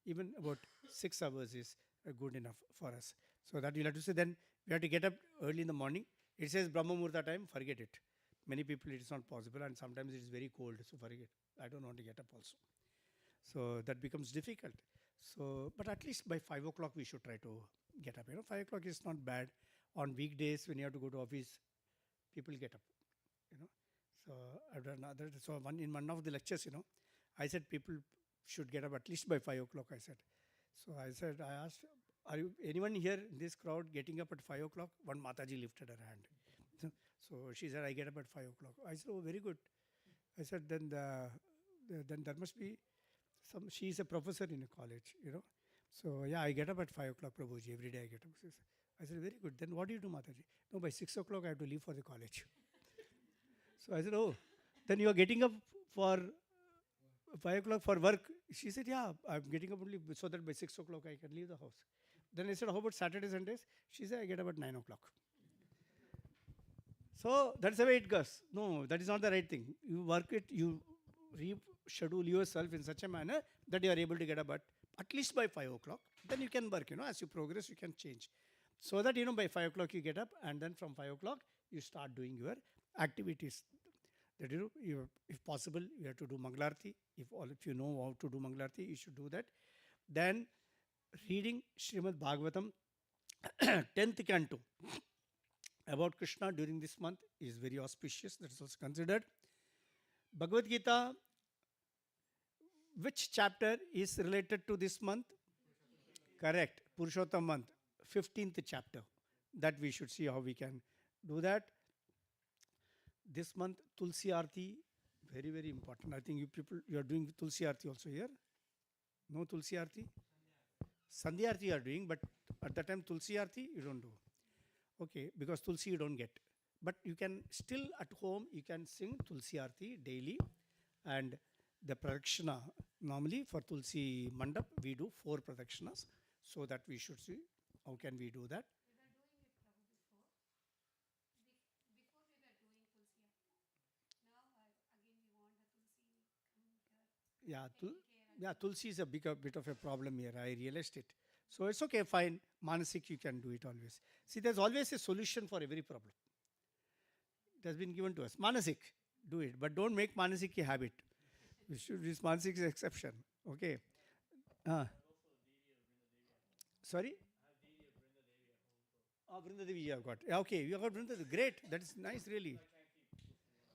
even about 6 hours is good enough for us. So that you'll have to say, then we have to get up early in the morning. It says Brahma Murta time, forget it. Many people it is not possible, and sometimes it is very cold, so forget. I don't want to get up also. So that becomes difficult. So, but at least by 5 o'clock we should try to get up. 5 o'clock is not bad. On weekdays when you have to go to office, people get up. So I've done another. So in one of the lectures, I said people should get up at least by 5 o'clock. I asked, are you anyone here in this crowd getting up at 5 o'clock? One Mataji lifted her hand. So she said, I get up at 5 o'clock. I said, oh, very good. I said, then there must be she is a professor in a college, So yeah, I get up at 5 o'clock, Prabhuji. Every day I get up. I said, very good. Then what do you do, Mataji? No, by 6 o'clock I have to leave for the college. So I said, oh, then you are getting up for 5 o'clock for work. She said, yeah, I'm getting up only so that by 6 o'clock I can leave the house. Then I said, how about Saturdays, Sundays? She said, I get up at 9 o'clock. So that's the way it goes. No, that is not the right thing. You work it, you reschedule yourself in such a manner that you are able to get up at least by 5 o'clock. Then you can work, as you progress, you can change. So that, by 5 o'clock you get up, and then from 5 o'clock you start doing your activities. That if possible, you have to do Mangalarti. If you know how to do Mangalarti, you should do that. Then reading Srimad Bhagavatam, 10th canto about Krishna during this month is very auspicious. That is also considered. Bhagavad Gita, which chapter is related to this month? Correct. Purushottam month, 15th chapter. That we should see how we can do that. This month, Tulsi Aarti, very, very important. I think you are doing Tulsi Aarti also here. No Tulsi Aarti? Sandhya Aarti you are doing, but at that time Tulsi Aarti you don't do. Okay, because Tulsi you don't get. But you can still at home, you can sing Tulsi Aarti daily. And the pradakshina, normally for Tulsi Mandap, we do 4 pradakshinas. So that we should see how can we do that. We were doing it, Prabhu, before. Before we were doing Tulsi. Now, again, we want the Tulsi coming here. Yeah, Taking care. yeah, Tulsi is a bit of a problem here. I realized it. So it's okay, fine. Manasik, you can do it always. See, there's always a solution for every problem. It has been given to us. Manasik, do it. But don't make Manasik a habit. This Manasik is exception. Okay. Sorry? Oh, Vrinda Devi you have got. Yeah, okay, you have got Vrinda Devi. Great. That is nice, really.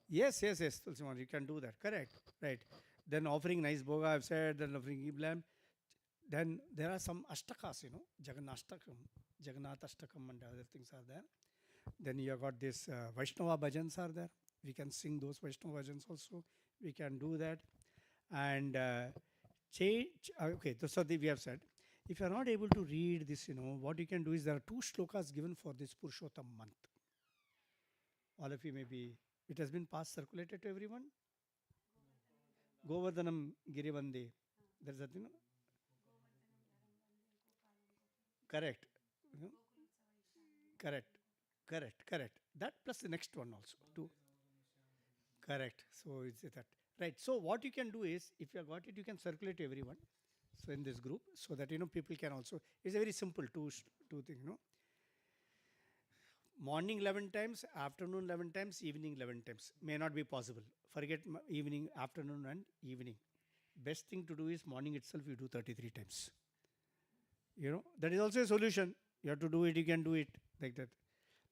Yes. Tulsiman, you can do that. Correct. Right. Then offering nice bhoga, I've said, then offering Iblam. Then there are some ashtakas, Jagannath Ashtakam and other things are there. Then you have got this Vaishnava bhajans are there. We can sing those Vaishnava bhajans also. We can do that. And change, okay, so we have said, if you are not able to read this, what you can do is there are 2 shlokas given for this Purushottam month. All of you maybe, it has been passed, circulated to everyone. Govardhanam Girivande. There is a thing. Correct. Correct. That plus the next one also. 2. Correct. So it's that. Right. So what you can do is, if you have got it, you can circulate to everyone. So in this group, so that people can also. It's a very simple two thing. Morning 11 times, afternoon 11 times, evening 11 times. May not be possible. Forget evening, afternoon, and evening. Best thing to do is morning itself. You do 33 times. That is also a solution. You have to do it. You can do it like that.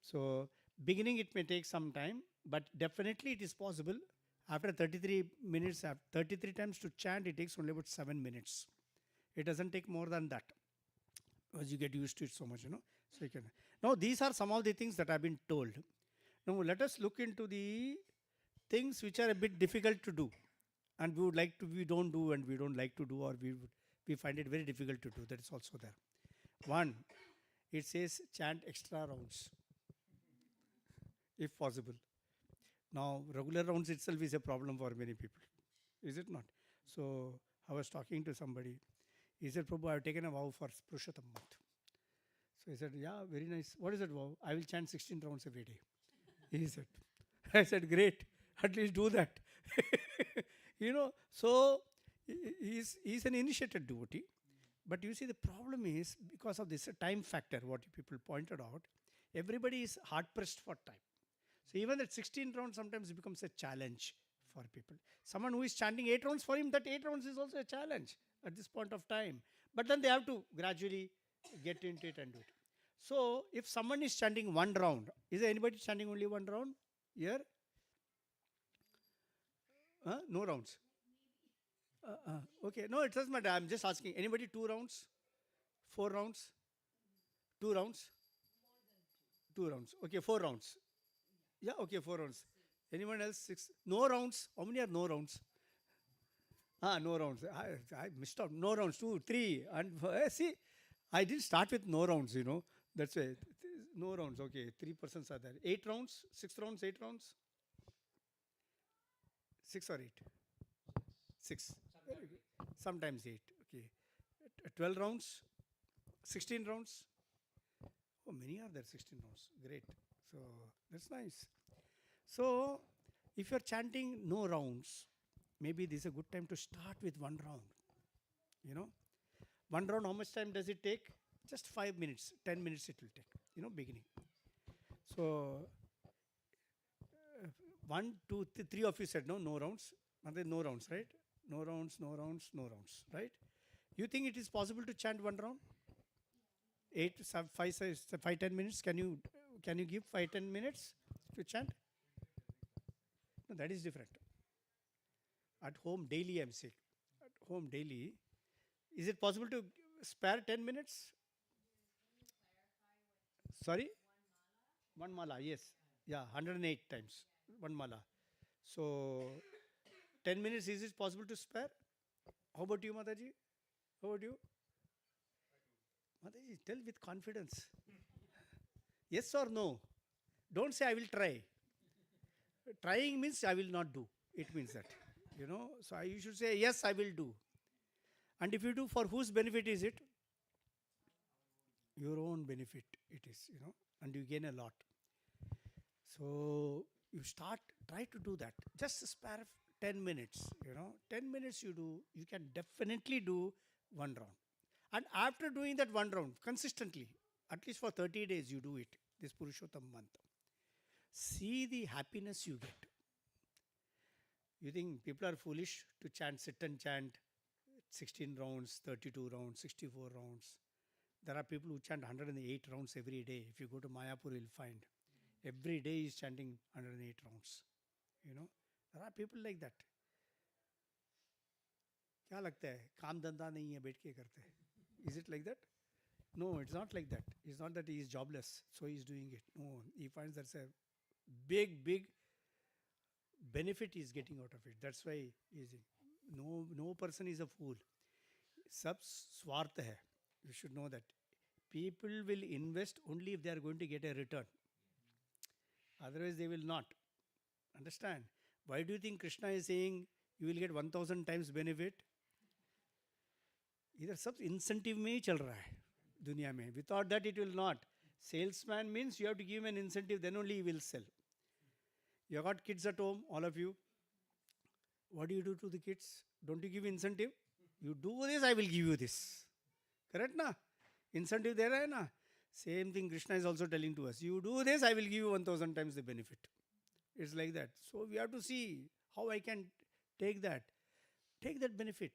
So beginning it may take some time, but definitely it is possible. After 33 minutes, 33 times to chant, it takes only about 7 minutes. It doesn't take more than that, because you get used to it so much, So you can. Now these are some of the things that I've been told. Now let us look into the things which are a bit difficult to do, and we don't do, and we don't like to do, or we find it very difficult to do. That is also there. One, it says chant extra rounds, if possible. Now, regular rounds itself is a problem for many people. Is it not? So, I was talking to somebody. He said, Prabhu, I have taken a vow for Purushottam month. So, he said, yeah, very nice. What is that vow? I will chant 16 rounds every day. He said. I said, great. At least do that. So, he's an initiated devotee. But you see, the problem is, because of this time factor, what people pointed out, everybody is hard-pressed for time. So even that 16 rounds sometimes becomes a challenge for people. Someone who is chanting 8 rounds, for him that 8 rounds is also a challenge at this point of time. But then they have to gradually get into it and do it. So if someone is chanting 1 round, is there anybody chanting only 1 round here? No rounds. Okay, no, it doesn't matter. I'm just asking. Anybody 2 rounds? 4 rounds? 2 rounds? 2 rounds. Okay, 4 rounds. Yeah, okay, 4 rounds. Anyone else? 6? No rounds. How many are no rounds? No rounds. I missed out. No rounds. 2, 3. And see, I didn't start with no rounds, That's why. No rounds. Okay, 3 persons are there. 8 rounds? 6 rounds? 8 rounds? 6 or 8? 6. Very good. Sometimes 8. Okay. 12 rounds? 16 rounds? Oh, many are there, 16 rounds. Great. So, that's nice. So, if you're chanting no rounds, maybe this is a good time to start with one round. You know, one round, how much time does it take? Just 5 minutes, 10 minutes it will take, beginning. So, one, two, three of you said no rounds. No rounds, right? No rounds, no rounds, no rounds, right? You think it is possible to chant one round? 5, 10 minutes. Can you give 5, 10 minutes to chant? No, that is different. At home daily, I'm saying. At home daily, is it possible to spare 10 minutes? Sorry? One mala, yes. Yeah, 108 times. One mala. So, 10 minutes, is it possible to spare? How about you, Mataji? How about you? Mataji, tell with confidence. Yes or no? Don't say I will try. Trying means I will not do. It means that. So you should say, yes, I will do. And if you do, for whose benefit is it? Your own benefit it is, and you gain a lot. So you try to do that. Just spare 10 minutes, 10 minutes you do, you can definitely do one round. And after doing that one round consistently, at least for 30 days you do it, this Purushottam month. See the happiness you get. You think people are foolish to sit and chant 16 rounds, 32 rounds, 64 rounds. There are people who chant 108 rounds every day. If you go to Mayapur, you'll find every day is chanting 108 rounds. There are people like that. क्या लगता है काम धंधा नहीं है बैठ के करते हैं? Is it like that? No, it's not like that. It's not that he is jobless, so he is doing it. No, he finds that's a big benefit he is getting out of it. That's why he is. No person is a fool. Sab swarth hai. You should know that. People will invest only if they are going to get a return. Otherwise, they will not. Understand? Why do you think Krishna is saying you will get 1000 times benefit? इधर सब incentive में ही चल रहा है दुनिया में. Without that, it will not. Salesman means you have to give him an incentive, then only he will sell. You have got kids at home, all of you. What do you do to the kids? Don't you give incentive? You do this, I will give you this. Correct na? Incentive there hai na? Same thing Krishna is also telling to us. You do this, I will give you 1000 times the benefit. It's like that. So we have to see how I can take that. Take that benefit.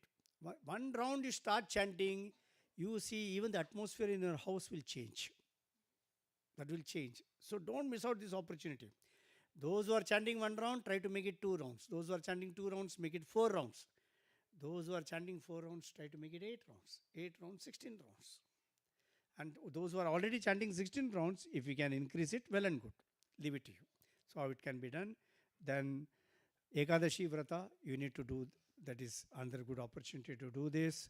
One round you start chanting, you see even the atmosphere in your house will change. That will change. So don't miss out this opportunity. Those who are chanting one round, try to make it 2 rounds. Those who are chanting 2 rounds, make it 4 rounds. Those who are chanting 4 rounds, try to make it 8 rounds. 8 rounds, 16 rounds. And those who are already chanting 16 rounds, if you can increase it, well and good. Leave it to you. So how it can be done. Then Ekadashi Vrata, you need to do, that is another good opportunity to do this.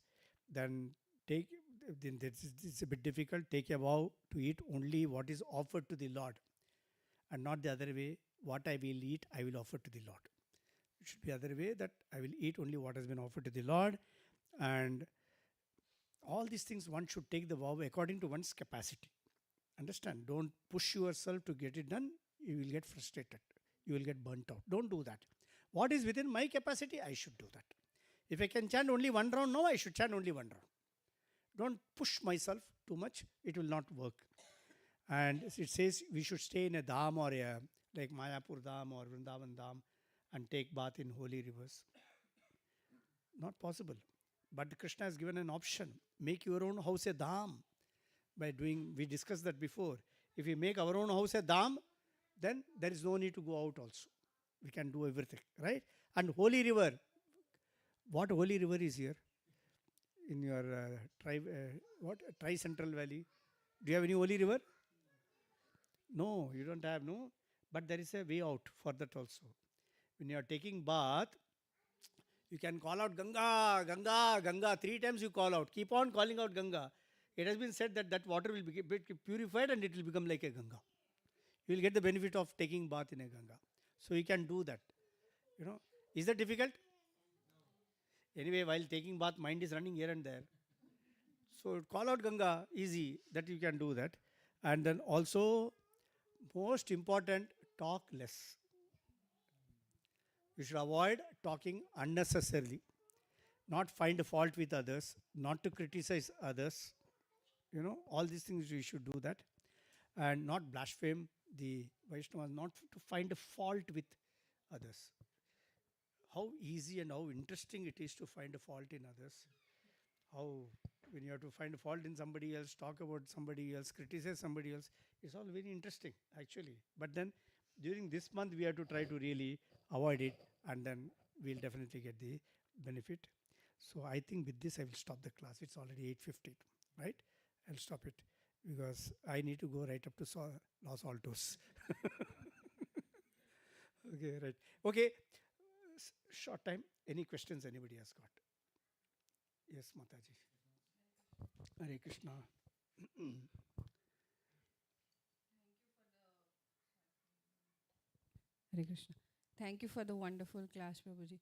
Then this is a bit difficult, take a vow to eat only what is offered to the Lord. And not the other way, what I will eat, I will offer to the Lord. It should be the other way, that I will eat only what has been offered to the Lord. And all these things, one should take the vow according to one's capacity. Understand? Don't push yourself to get it done. You will get frustrated. You will get burnt out. Don't do that. What is within my capacity, I should do that. If I can chant only one round, no, I should chant only one round. Don't push myself too much. It will not work. And it says we should stay in a dham or like Mayapur dham or Vrindavan dham and take bath in holy rivers. Not possible. But Krishna has given an option. Make your own house a dham. We discussed that before. If we make our own house a dham, then there is no need to go out also. We can do everything, right? And holy river. What holy river is here? In your Tri-Central Valley. Do you have any holy river? No, you don't have, no. But there is a way out for that also. When you are taking bath, you can call out Ganga, Ganga, Ganga. 3 times you call out. Keep on calling out Ganga. It has been said that water will be purified and it will become like a Ganga. You will get the benefit of taking bath in a Ganga. So you can do that. Is that difficult? Anyway, while taking bath, mind is running here and there. So call out Ganga, easy, that you can do that. And then also, most important, talk less. You should avoid talking unnecessarily, not find a fault with others, not to criticize others. All these things we should do that, and not blaspheme the Vaishnavas, not to find a fault with others. How easy and how interesting it is to find a fault in others. How, when you have to find a fault in somebody else, talk about somebody else, criticize somebody else, it's all very interesting actually. But then during this month, we have to try to really avoid it, and then we'll definitely get the benefit. So I think with this, I will stop the class. It's already 8:15, right? I'll stop it because I need to go right up to Los Altos. Okay, right. Okay, short time. Any questions anybody has got? Yes, Mataji. Hare Krishna. Hare Krishna. Thank you for the wonderful class, Prabhuji.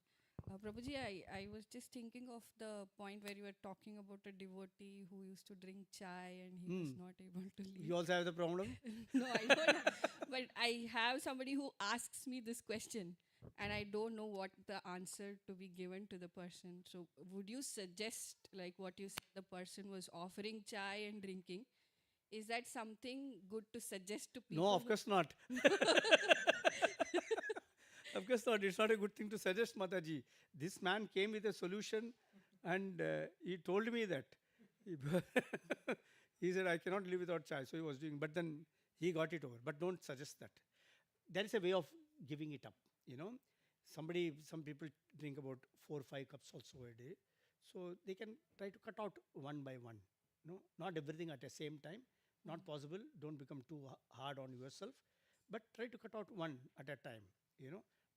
Prabhuji, I was just thinking of the point where you were talking about a devotee who used to drink chai and he was not able to leave. You also have the problem? No, I don't. But I have somebody who asks me this question, and I don't know what the answer to be given to the person. So, would you suggest, like what you said, the person was offering chai and drinking? Is that something good to suggest to people? No, of course not. Of course not. It's not a good thing to suggest, Mataji. This man came with a solution, and he told me that. He said, I cannot live without chai. So he was doing, but then he got it over. But don't suggest that. There is a way of giving it up. Some people drink about 4 or 5 cups also a day. So they can try to cut out one by one. Not everything at the same time. Not possible. Don't become too hard on yourself. But try to cut out one at a time.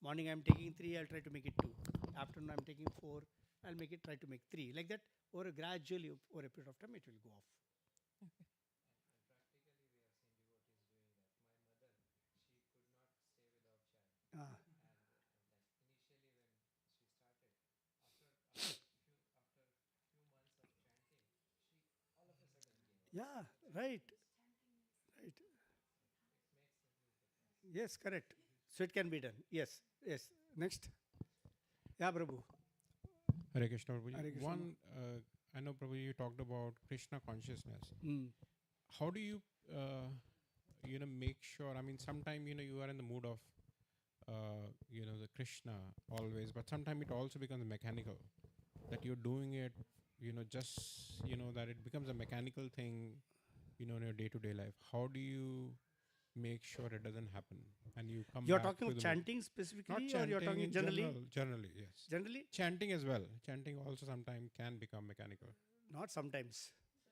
Morning I'm taking 3, I'll try to make it 2. Afternoon I'm taking 4, I'll try to make 3. Like that, gradually, over a period of time, it will go off. Okay. Ah. Yeah, right. Right. Yes, correct. So it can be done. Yes, yes. Next. Yeah, Prabhu. Hare Krishna, Prabhuji. Hare Krishna. One, I know, Prabhu, you talked about Krishna consciousness. Mm. How do you, make sure? I mean, sometimes, you are in the mood of, the Krishna always, but sometimes it also becomes mechanical. That you're doing it, just, that it becomes a mechanical thing, in your day-to-day life. How do you make sure it doesn't happen and you come You're back talking to of the chanting not specifically, or chanting, you're talking in generally? Generally, yes. Generally? Chanting as well. Chanting also sometimes can become mechanical. Not sometimes.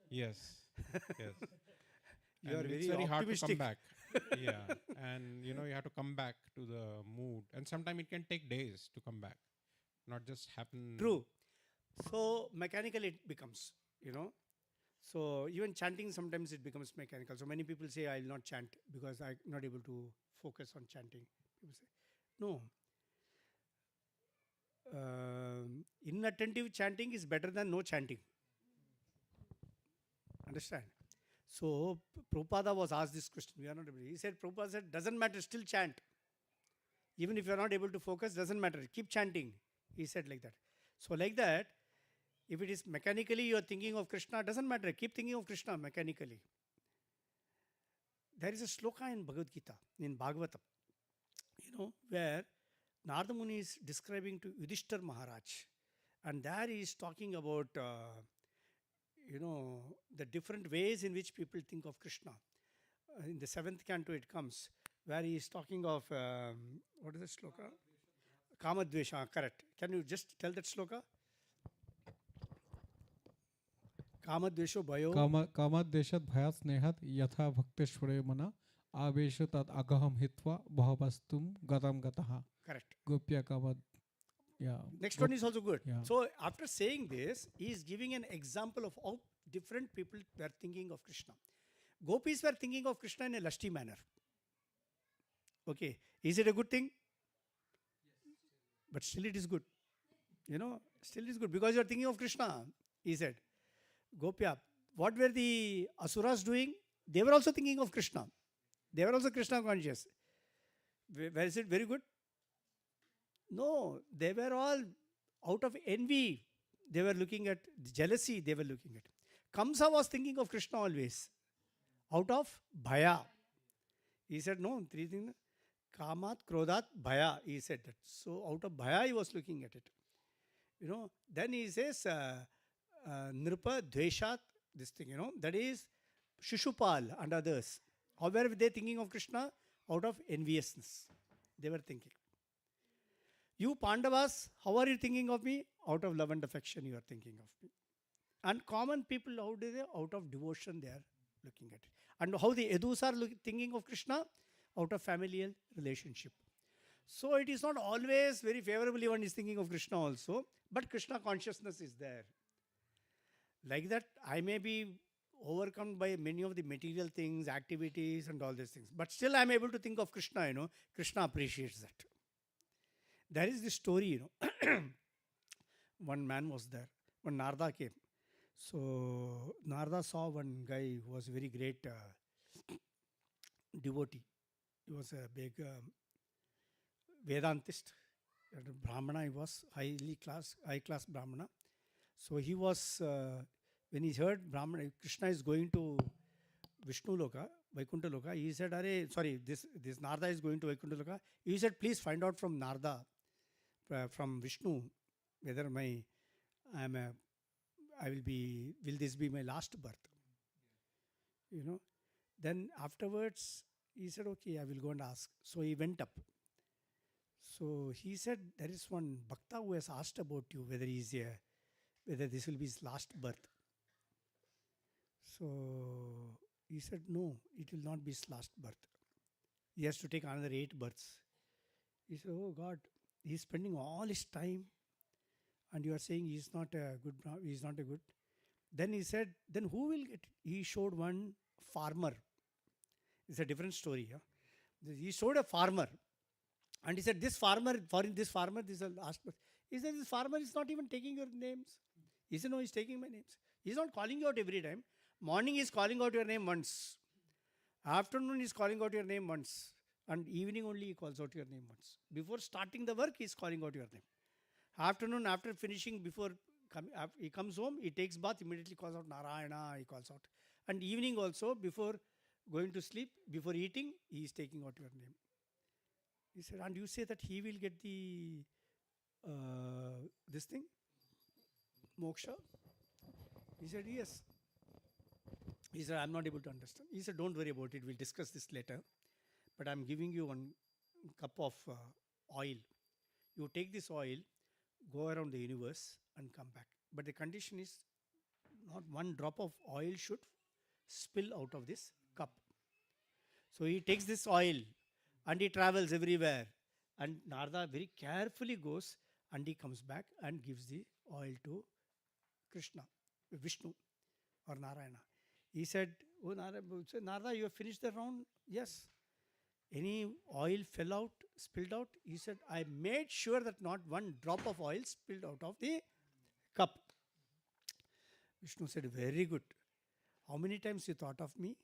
Yes. Yes. You And are it's very very hard to come optimistic. back. Yeah. And you have to come back to the mood. And sometimes it can take days to come back. Not just happen. True. So mechanical it becomes, So even chanting, sometimes it becomes mechanical. So many people say, I will not chant because I'm not able to focus on chanting. People say, no. Inattentive chanting is better than no chanting. Understand? So Prabhupada was asked this question. We are not able. He said, Prabhupada said, doesn't matter, still chant. Even if you are not able to focus, doesn't matter. Keep chanting. He said like that. So like that, if it is mechanically you are thinking of Krishna, doesn't matter. Keep thinking of Krishna mechanically. There is a sloka in Bhagavad Gita, in Bhagavatam, where Narada Muni is describing to Yudhishthir Maharaj. And there he is talking about, the different ways in which people think of Krishna. In the 7th canto it comes, where he is talking of, what is the sloka? Kamadvesha, correct. Can you just tell that sloka? Kamadvesho bhayo. कामद्वेषात् भयात् स्नेहात् यथा भक्तेश्वरे मना आवेश तत् अगहम हित्वा बहवस्तुम गतम गतः. Correct. Gopya kamad. Yeah. Next one is also good. Yeah. So after saying this, he is giving an example of how different people were thinking of Krishna. Gopis were thinking of Krishna in a lusty manner. Okay. Is it a good thing? But still it is good. Still it is good because you are thinking of Krishna, he said. Gopya, what were the Asuras doing? They were also thinking of Krishna. They were also Krishna conscious. Where is it very good? No, they were all out of envy. They were looking at jealousy, they were looking at. Kamsa was thinking of Krishna always, out of bhaya. He said, no, three things. Kamat, Krodhat, Bhaya. He said that. So out of Bhaya, he was looking at it. Then he says, Nripa, Dveshat, this thing, that is Shishupal and others. How were they thinking of Krishna? Out of enviousness. They were thinking. You Pandavas, how are you thinking of me? Out of love and affection, you are thinking of me. And common people, how do they? Out of devotion, they are looking at it. And how the Yadus are thinking of Krishna? Out of familial relationship. So it is not always very favorably one is thinking of Krishna also, but Krishna consciousness is there. Like that, I may be overcome by many of the material things, activities, and all these things, but still I am able to think of Krishna. Krishna appreciates that. There is this story, one man was there, when Narada came. So Narada saw one guy who was a very great devotee. He was a big Vedantist, Brahmana. He was high class Brahmana. So he was, when he heard Brahmana, Krishna is going to Vishnu Loka, Vaikuntha Loka, he said, this Narada is going to Vaikuntha Loka. He said, please find out from Narada, from Vishnu, whether will this be my last birth? Then afterwards, he said, okay, I will go and ask. So he went up. So he said, there is one Bhakta who has asked about you, whether this will be his last birth. So he said, no, it will not be his last birth. He has to take another 8 births. He said, oh God, he's spending all his time and you are saying he's not a good. Then he said, then who will get it? He showed one farmer. It's a different story. He showed a farmer. And he said, this is the last birth. He said, this farmer is not even taking your names. He said, no, he's taking my names. He's not calling you out every time. Morning he's calling out your name once. Afternoon he's calling out your name once. And evening only he calls out your name once. Before starting the work, he's calling out your name. Afternoon, after finishing, he comes home, he takes bath, immediately calls out Narayana, he calls out. And evening also, before going to sleep, before eating, he is taking out your name. He said, and you say that he will get the, this thing, moksha? He said, yes. He said, I'm not able to understand. He said, don't worry about it, we'll discuss this later. But I'm giving you one cup of oil. You take this oil, go around the universe and come back. But the condition is not one drop of oil should spill out of this cup. So he takes this oil and he travels everywhere. And Narada very carefully goes and he comes back and gives the oil to Krishna, Vishnu or Narayana. He said, oh Narada, you have finished the round? Yes. Any oil fell out, spilled out? He said, I made sure that not one drop of oil spilled out of the cup. Vishnu said, very good. How many times you thought of me?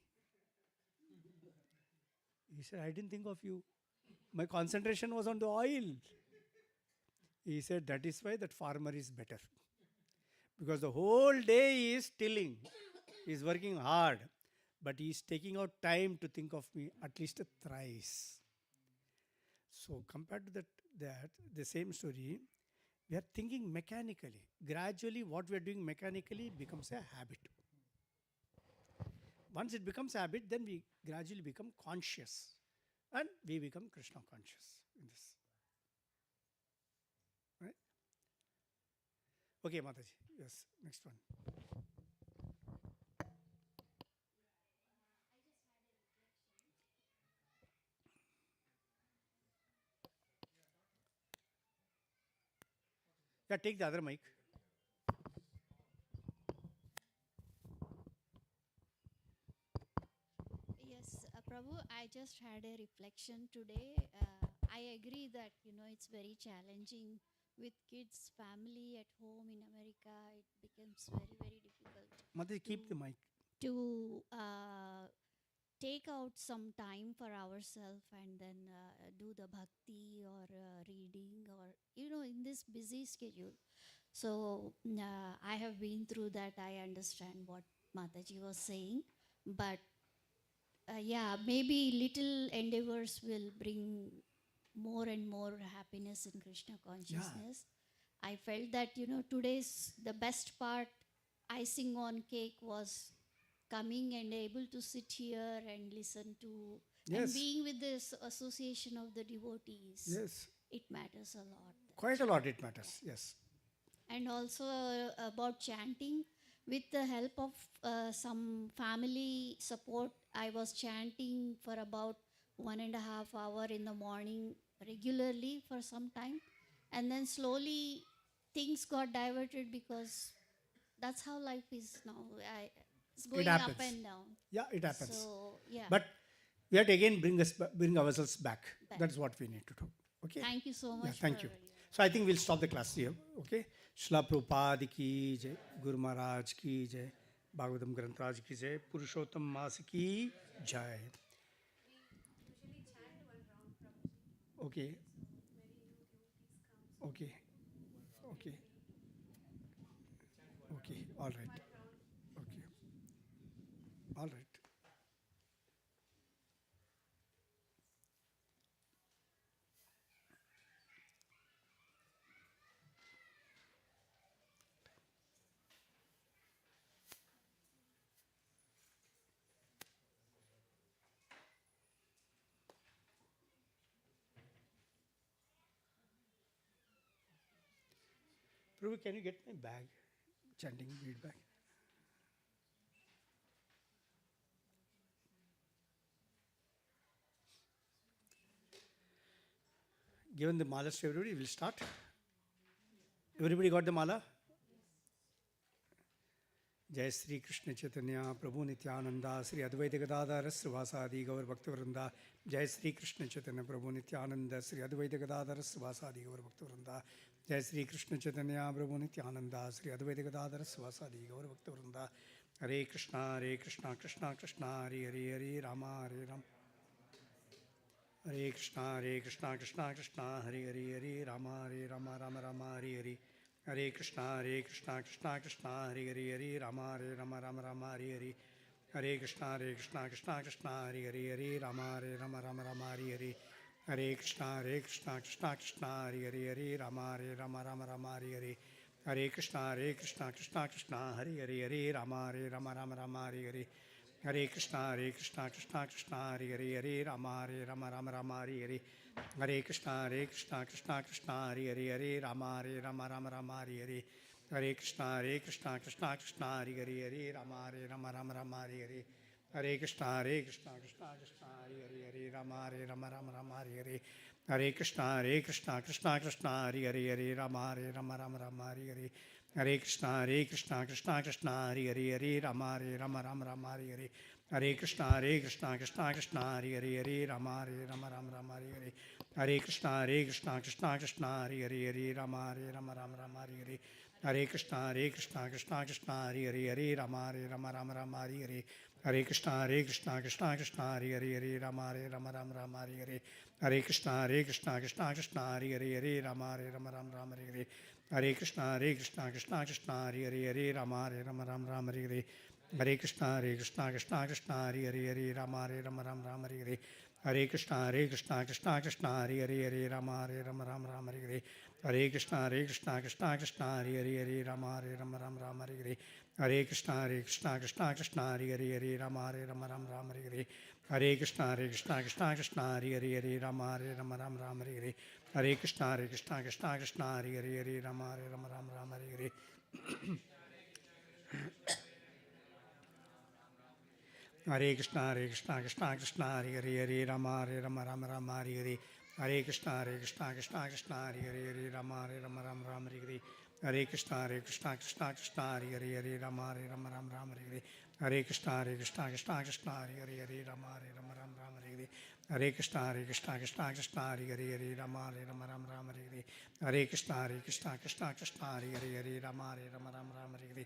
He said, I didn't think of you. My concentration was on the oil. He said, that is why that farmer is better. Because the whole day he is tilling. He is working hard. But he is taking out time to think of me at least thrice. So compared to that, the same story, we are thinking mechanically. Gradually what we are doing mechanically becomes a habit. Once it becomes a habit, then we gradually become conscious. And we become Krishna conscious in this. Right? Okay, Mataji. Yes, next one. Yeah, take the other mic. Yes, Prabhu, I just had a reflection today. I agree that, it's very challenging with kids, family at home in America. It becomes very, very difficult Mataji, keep the mic. to take out some time for ourselves and then do the bhakti or reading or in this busy schedule. So I have been through that. I understand what Mataji was saying, but yeah, maybe little endeavors will bring more and more happiness in Krishna consciousness. I felt that today's the best part, icing on cake, was coming and able to sit here and listen to and Yes. being with this association of the devotees. Yes. It matters a lot. Quite a lot it matters. Yes. And also about chanting, with the help of some family support, I was chanting for about 1.5 hour in the morning regularly for some time, and then slowly things got diverted because that's how life is now. It's It going up happens. and down. Yeah, it happens. So yeah. But we have to again bring ourselves back. Back. That's what we need to do. Okay. Thank you so much. Yeah, thank for you. So I think we'll stop the class here. Okay. Shla Prabhupada ki jai, Guru Maharaj ki jai, Bhagavatam Granth Raj ki jai, Purushottam Mas ki jai. Usually chant one round, Prabhuji. Okay. Many new devotees come, so Okay. Okay. Okay. All right. one round. Okay. All right. Prabhu, can you get my bag? Chanting bead bag. Given the malas to everybody, we'll start. Everybody got the mala? जय श्री कृष्ण चैतन्य प्रभु नित्यानंदा श्री अद्वैत गदाधर श्रीवासादि गौर भक्तवृंदा जय श्री कृष्ण चैतन्य प्रभु नित्यानंद श्री अद्वैत गदाधर श्रीवासादि गौर भक्तवृंदा जय श्री कृष्ण चैतन्य प्रभु नित्यानंदा श्री अद्वैत गदाधर श्रीवासादि गौर भक्तवृंदा हरे कृष्णा कृष्णा कृष्णा हरे हरे हरे राम हरे Krishna Krishna Hare Hare Hare Ram Ram Hare Hare Hare Krishna Krishna Hare Hare Hare Ram Ram Hare Hare Hare Krishna Krishna Hare Hare Hare Ram Hare Hare Hare Krishna Krishna Hare Hare Hare Ram Hare Hare Hare Krishna Krishna Hare Hare Hare Ram Hare Hare Hare Krishna Krishna Hare Hare Hare Ram Hare Hare Hare Krishna Krishna Hare Hare Hare Ram Hare Hare Hare Krishna Krishna Hare Hare Hare Ram Hare Hare Hare Krishna Krishna Hare Hare Hare Ram Hare Hare Hare Krishna Krishna Hare Hare Hare Ram Hare Hare Hare Krishna Krishna Hare Hare Hare Ram Hare Hare Hare Krishna Krishna Hare Hare Hare Ram Hare Hare Hare Krishna Krishna Hare Hare Hare Ram Hare Hare Hare Krishna Krishna Hare Hare Hare Ram Hare Hare Hare Krishna Krishna Hare Hare Hare Ram Hare Hare Hare Krishna Krishna Hare Hare Hare Ram Hare Hare Hare Krishna Krishna Hare Hare Hare Ram Hare Hare Hare Krishna Krishna Hare Hare Hare Ram Hare Hare Hare Krishna Krishna Hare Hare Hare Ram Hare Hare Hare Krishna Krishna Hare Hare Hare Ram Hare Hare Hare Krishna Krishna Hare Hare Hare Ram Hare Hare Hare Krishna Krishna Hare Hare Hare Ram Hare Hare Hare Krishna Krishna Hare Hare Hare Ram Hare Hare Hare Krishna Krishna Hare Hare Hare Ram Hare Hare Hare Krishna Krishna Hare Hare Hare Ram Hare Hare Hare Krishna Krishna Hare Hare Hare Ram Hare Hare Hare Krishna Krishna Hare Hare Hare Ram Hare Hare Hare Krishna Krishna Hare Hare Hare Ram Hare Hare Hare Krishna Krishna Hare Hare Hare Ram Hare Hare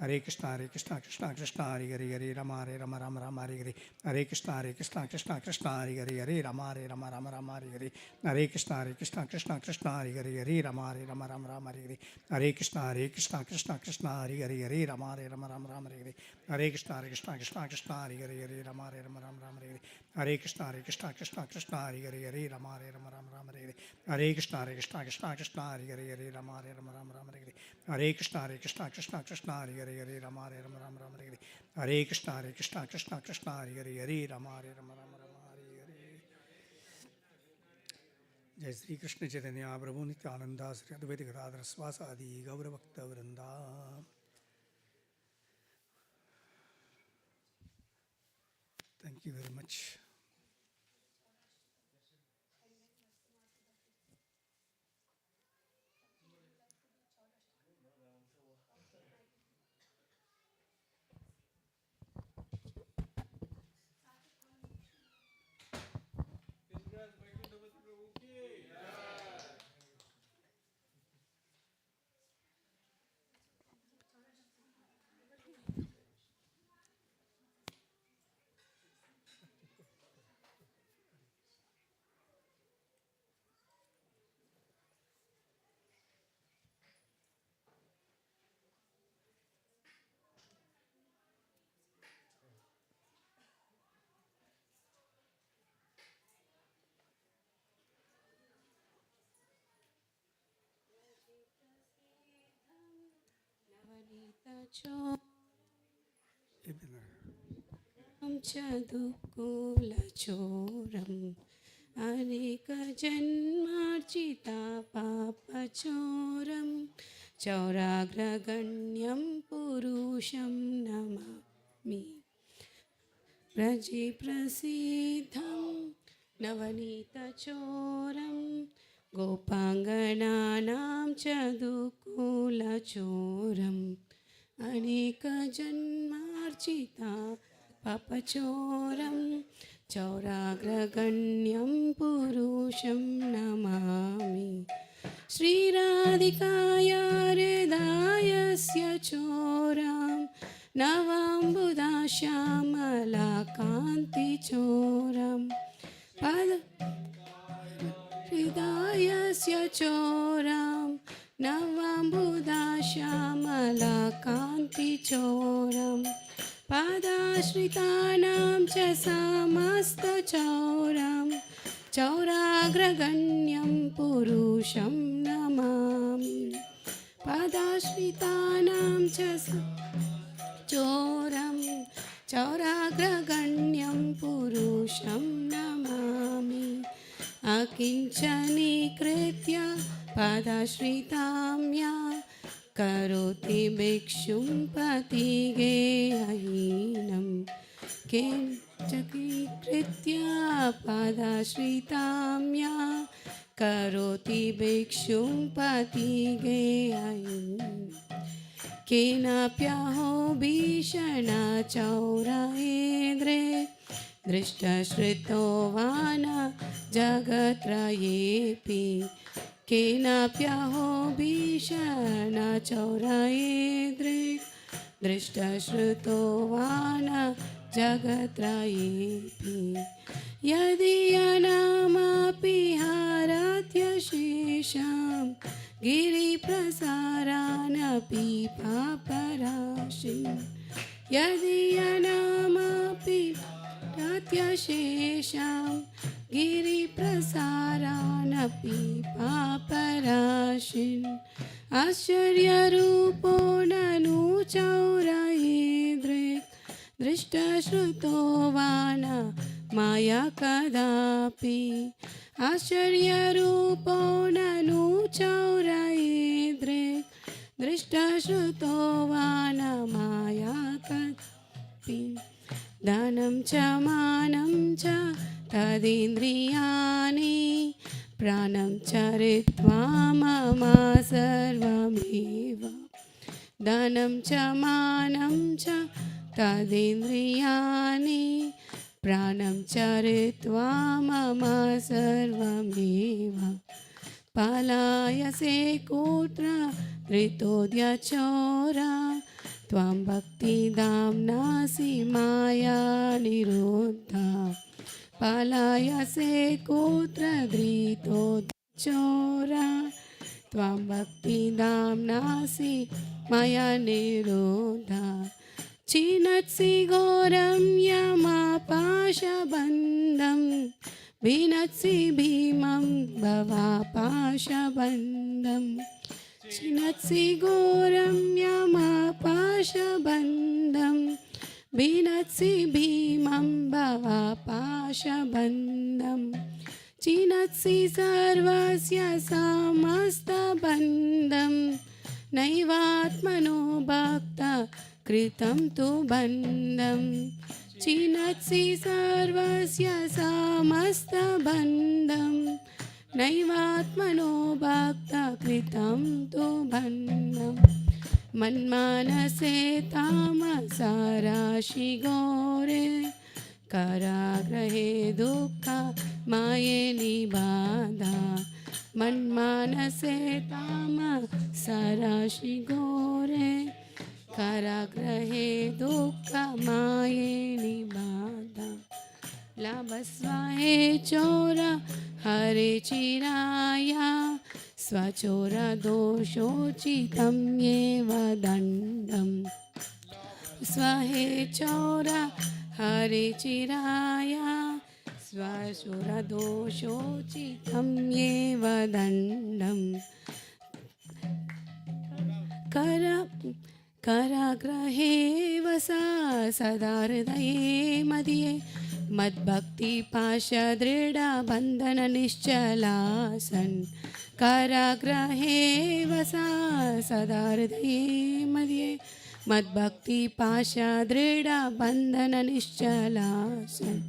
Hare Krishna Krishna Krishna Hare Hare Rama Rama Rama Hare Hare. Hare Krishna Krishna Krishna Hare Hare Rama Rama Rama Hare Hare. Hare Krishna Krishna Krishna Hare Hare Rama Rama Hare Hare. Hare Krishna Krishna Krishna Hare Hare Rama Rama Hare Hare. Hare Krishna Krishna Krishna Hare Hare Rama Rama Hare Hare. Hare Krishna Krishna Krishna Hare Hare Rama Rama Hare Hare. Hare Krishna Krishna Krishna Hare Hare Rama Rama Hare Hare. Hare Krishna Krishna Krishna Hare Hare Rama Rama Hare Hare. Hare Krishna Krishna Krishna Hare Hare Rama Rama Hare Hare. जय श्री कृष्ण चैतन्य प्रभु नित्यानंद श्री अद्वैत गदाधर स्वासादि गौर भक्त वृंदा. Thank you very much. చదుకులచోరం అనేక జన్మార్జితా పాపచోరం చౌరాగ్రగణ్యం పురుషం నమామి ప్రసిద్ధం నవనీతచోరం గోపాంగనానాం చదుకులచోరం అనేక జన్మార్జితా పాపచోరం చౌరాగ్రగణ్యం పురుషం నమామి శ్రీరాధికాయ హృదయస్య చోరాం నవాంబుదాశ్యామలాకాంతి చోరం పద హృదయస్య చోరాం నవాంబుదాశ్యామలాకాంతి చోరం పాదాశ్రితానాం చ సమస్తచౌరం చౌరాగ్రగణ్యం పురుషం నమామి పాదాశ్రితానాం చ చోరం చౌరాగ్రగణ్యం పురుషం నమామి అకించనీకృత్య పాదాశ్రితాం యా కరోతి భిక్షుం పతిగేహీనం కించకీకృత్య పాదాశ్రితాం యా కరోతి భిక్షుం పతిగేహీనం కేనాప్యహో భీషణచౌరయేద్రే దృష్టశ్రుతో వాన జగత్రయేపి కేనాప్యహో భీషణచౌరయేద్రే దృష్టశ్రుతో వాన జగత్రయేపి యదీయనామపి హారత్యశేషాం गिरिप्रसारानपि पापराशिं यदीयनामपि प्रत्यशेषां गिरिप्रसारानपि पापराशिन् आश्चर्यरूपो ननु चौरयेद्रिक् दृष्टश्रुतो वा न माया कदापि आश्चर्यरूपो ननु चौरयेद्रिक् दृष्टश्रुतो वा न माया कदापि दानं च मानं च तदिन्द्रियाणि प्राणं चरित्वा मम सर्वमेव दानं च मानं च तदिन्द्रियाणि प्राणं चरित्वा मम सर्वमेव पलायसे कुत्र ऋतोद्यचोरा त्वां भक्तिधाम्नासि माया निरोधा पालायसे कुत्र धृतो चोरा त्वां भक्तिधाम्नासि माया निरोधा छिनत्सि घोरं यमापाशबन्धं विनत्सि भीमं भवापाशबन्धं छिनत्सि घोरं यमापाशबन्धं विनत्सि भीमं भवापाशबन्धं छिनत्सि सर्वस्य समस्तबन्धं नैवात्मनो भक्ता कृतं तु बन्धं छिनत्सि सर्वस्य समस्तबन्धं नैवात्मनो भक्ता कृतं तु बन्धं मन्मानसे तामसाराशि घोरे कारागृहे दुःख माये निबाधा मन्मानसे तामसाराशि घोरे कारागृहे दुःखमाये निबाधा लभस्व हे चोर हरे चिराया स्वचोर दोषोचितं येव दण्डं स्वहे चोर हरे चिराया स्वचोर दोषोचितं येव दण्डं कराग्रहे वसा सदा हृदये मदिये मद्भक्तिपाशदृढबन्धननिश्चलासन् कराग्रहे वसा सदा हृदये मदिये मद्भक्तिपाशदृढबन्धननिश्चलासन्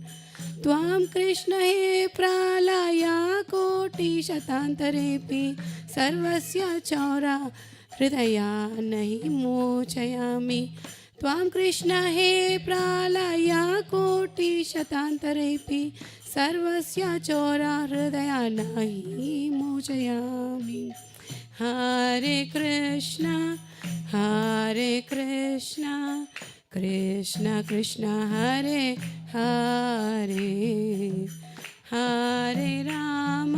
त्वां कृष्ण हे प्रालया कोटिशतान्तरेऽपि सर्वस्य चौरा हृदया नहि मोचयामि त्वां कृष्ण हे प्रालया कोटिशतान्तरेऽपि सर्वस्य चौरा हृदया नहि मोचयामि हरे Krishna Krishna Krishna Hare Hare Hare Ram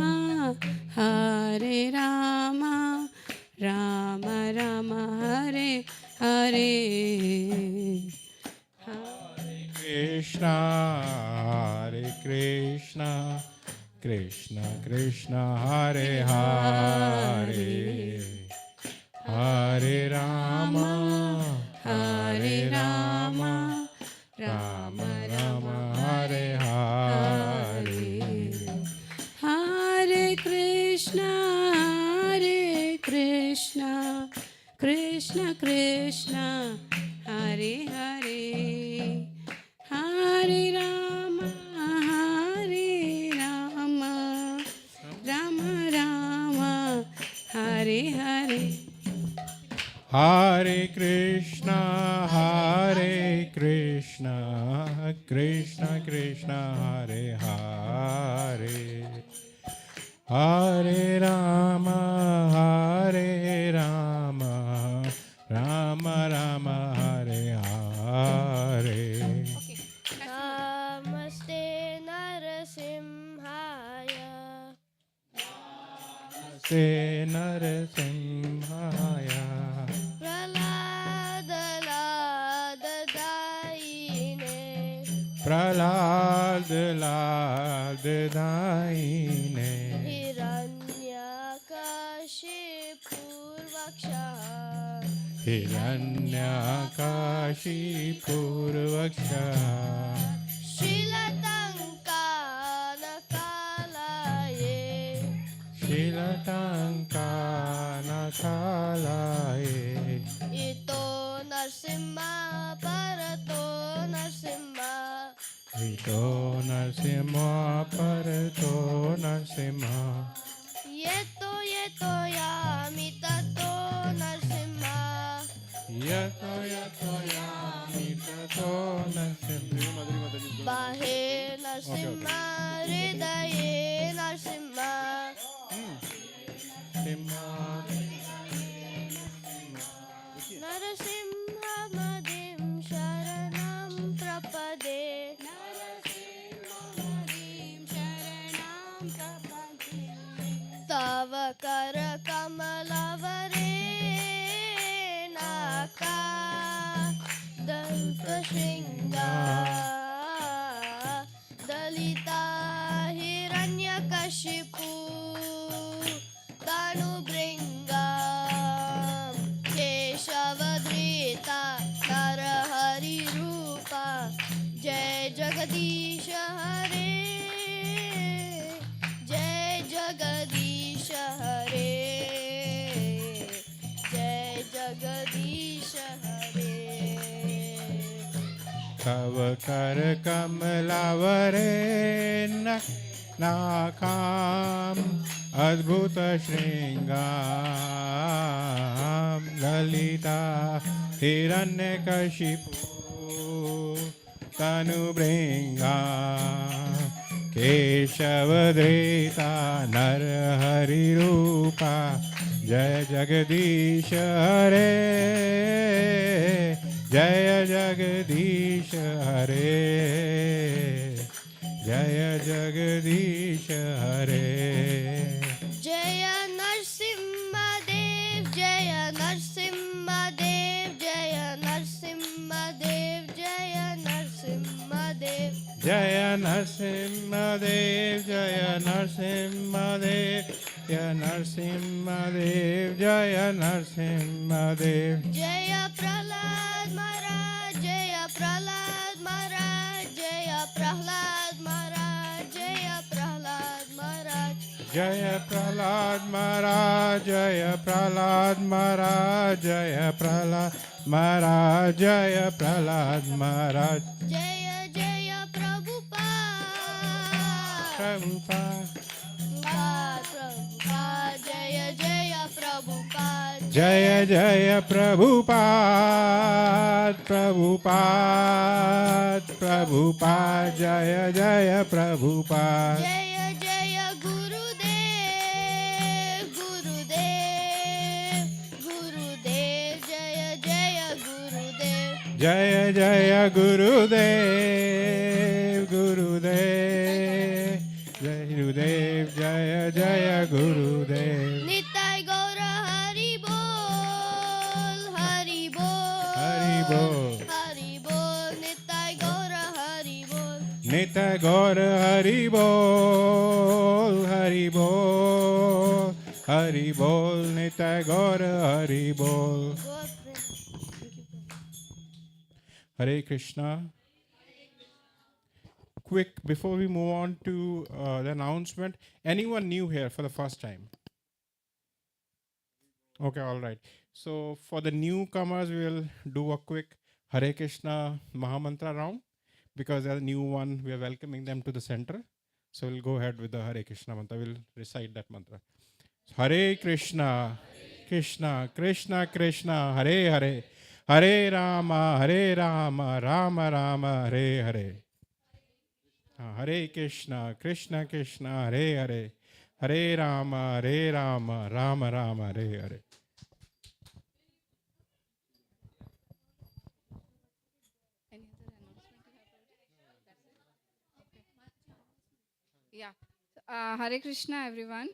Ram Ram Hare Hare Krishna, Hare Krishna, Krishna Krishna, Hare Hare, Hare Rama, Rama Rama, Hare Hare. Hare Krishna, Krishna Krishna, Hare Hare, Hare Rama, Rama Rama, Hare Hare. Hare Krishna, Krishna Krishna, Hare Hare, Hare Rama, Rama Rama, Hare Hare. Namaste Narasimhaya. Se Narasimhaya, Prahlad Daine, Hiranyakashipurvaksha, Shilatanka Nakalaye, Ito Narsimha Parato Narsimha. Vito Narsimha Parato Narsimha, Yeto Yami Tato Narsimha. Yato Yami Tato Narsimha, Bahe Narsimha Hridaye Narsimha. Simha, Narasimha तव कर कमलवरे नाका दन्तशृङ्गा दलिता हिरण्यकशिपु तनुभृङ्गा केशवधृता नरहरिरूपा जय जगदीश हरे जय जगदीश हरे जय जगदीश हरे तव कर कमलावरे नाकाम अद्भुत श्रृंगाम ललिता हिरण्यकशिपु तनुभृङ्गा केशवधृता नरहरिरूपा जय जगदीश हरे जय जगदीश हरे जय जगदीश हरे जय नरसिंहदेव जय नरसिंहदेव जय नरसिंहदेव जय नरसिंहदेव जय नरसिंहदेव जय नरसिंहदेव जय नरसिंहदेव जय नरसिंहदेव जय प्रहलाद महाराज जय प्रहलाद महाराज जय प्रहलाद महाराज जय प्रहलाद महाराज जय प्रहलाद महाराज जय प्रहलाद महाराज जय प्रहलाद महाराज जय प्रहलाद महाराज जय जय प्रभुपाद प्रभुपाद प्रभुपाद जय जय प्रभुपाद जय जय प्रभुपाद प्रभुपाद प्रभुपाद जय जय प्रभुपाद जय जय गुरुदेव गुरुदेव गुरुदेव जय जय गुरुदेव जय जय गुरुदेव गुरुदेव जय गुरुदेव जय जय गुरुदेव निताय गौर हरि बोल हरि बोल हरि बोल हरि बोल निताय गौर हरि बोल नित्य गौर हरि बोल हरि बोल हरि बोल नित्य गौर हरि बोल Hare Krishna. Quick, before we move on to the announcement, anyone new here for the first time? Okay, all right. So for the newcomers, we will do a quick Hare Krishna Mahamantra round because they're a new one. We are welcoming them to the center. So we'll go ahead with the Hare Krishna mantra. We'll recite that mantra. Hare Krishna, Krishna, Krishna, Krishna, Hare Hare, Hare Rama, Rama, Rama, Hare Hare. Hare Krishna, Krishna, Krishna, Hare Hare, Hare Rama, Rama, Rama, Hare Hare. Any other announcement you have? That's it? Okay. Yeah. Hare Krishna, everyone.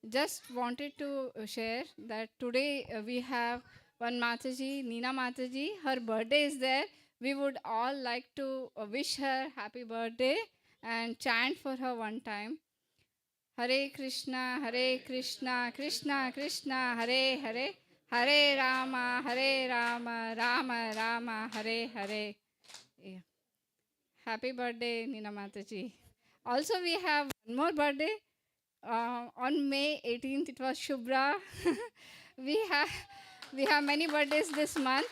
Just wanted to share that today we have one Mataji, Neena Mataji. Her birthday is there. We would all like to wish her happy birthday and chant for her one time. Hare Krishna, Krishna Krishna, Hare Hare, Hare Rama, Rama Rama, Hare Hare. Yeah. Happy birthday, Neena Mataji. Also, we have one more birthday. On May 18th, it was Shubhra. we have many birthdays this month.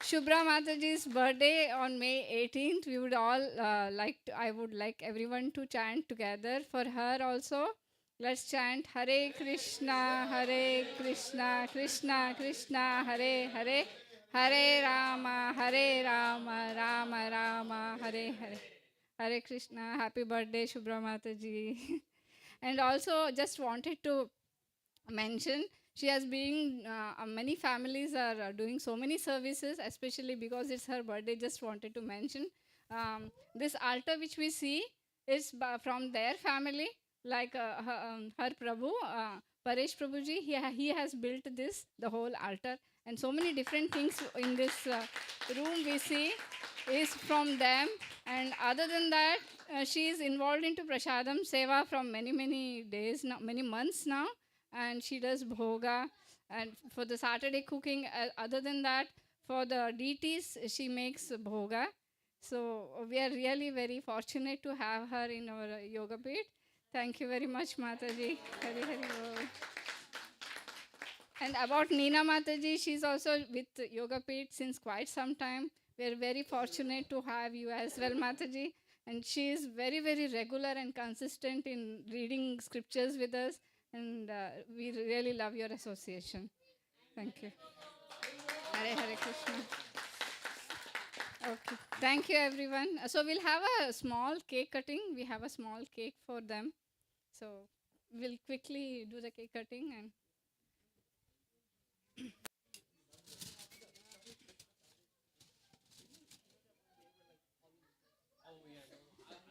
Shubhra Mataji's birthday on May 18th. We would all I would like everyone to chant together for her also. Let's chant Hare Krishna, Krishna Krishna, Hare Hare, Hare Rama, Rama Rama, Hare Hare. Hare Krishna. Happy birthday, Shubhra Mataji. And also, just wanted to mention, she has been, many families are doing so many services, especially because it's her birthday. Just wanted to mention this altar which we see is from their family. like her Prabhu, Paresh Prabhuji, he has built this, the whole altar, and so many different things in this room we see is from them. And other than that, she is involved into Prasadam Seva from many, many days now, many months now, and she does bhoga. And for the Saturday cooking, other than that, for the deities, she makes bhoga. So we are really very fortunate to have her in our yoga pit. Thank you very much, Mataji. Hari Hari Bol. And about Neena Mataji, she's also with Yoga Pit since quite some time. We're very fortunate to have you as well, Mataji. And she is very, very regular and consistent in reading scriptures with us. And we really love your association. Thank you. Hare Hare Krishna. Okay. Thank you, everyone. So we'll have a small cake cutting. We have a small cake for them. So we'll quickly do the cake cutting and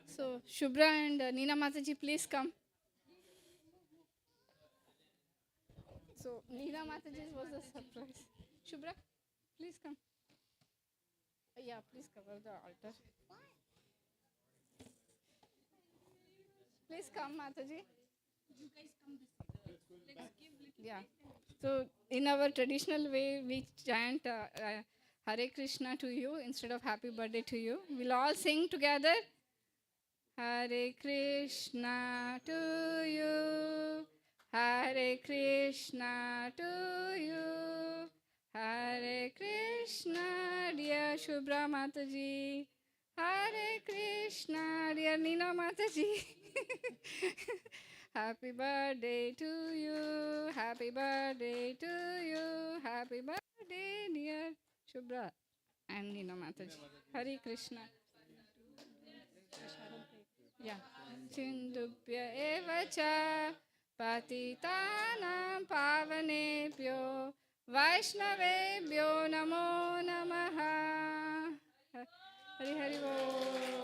so Shubhra and Neena Mataji, please come. So Neena Mataji was a surprise. Shubhra, please come. Yeah, please cover the altar. Please come, Mataji. Yeah. So in our traditional way, we chant Hare Krishna to you instead of Happy Birthday to you. We'll all sing together. Hare Krishna to you. Hare Krishna to you. Hare Krishna, dear Shubhra Mataji. Hare Krishna, dear Neena Mataji. Happy birthday to you. Happy birthday to you. Happy birthday, dear Shubhra and Neena Mataji. Hare Krishna. Yeah. Chindubhya eva cha patitanam pavanebhyo Vaishnavebhyo namo namaha. Hari Hari Bol.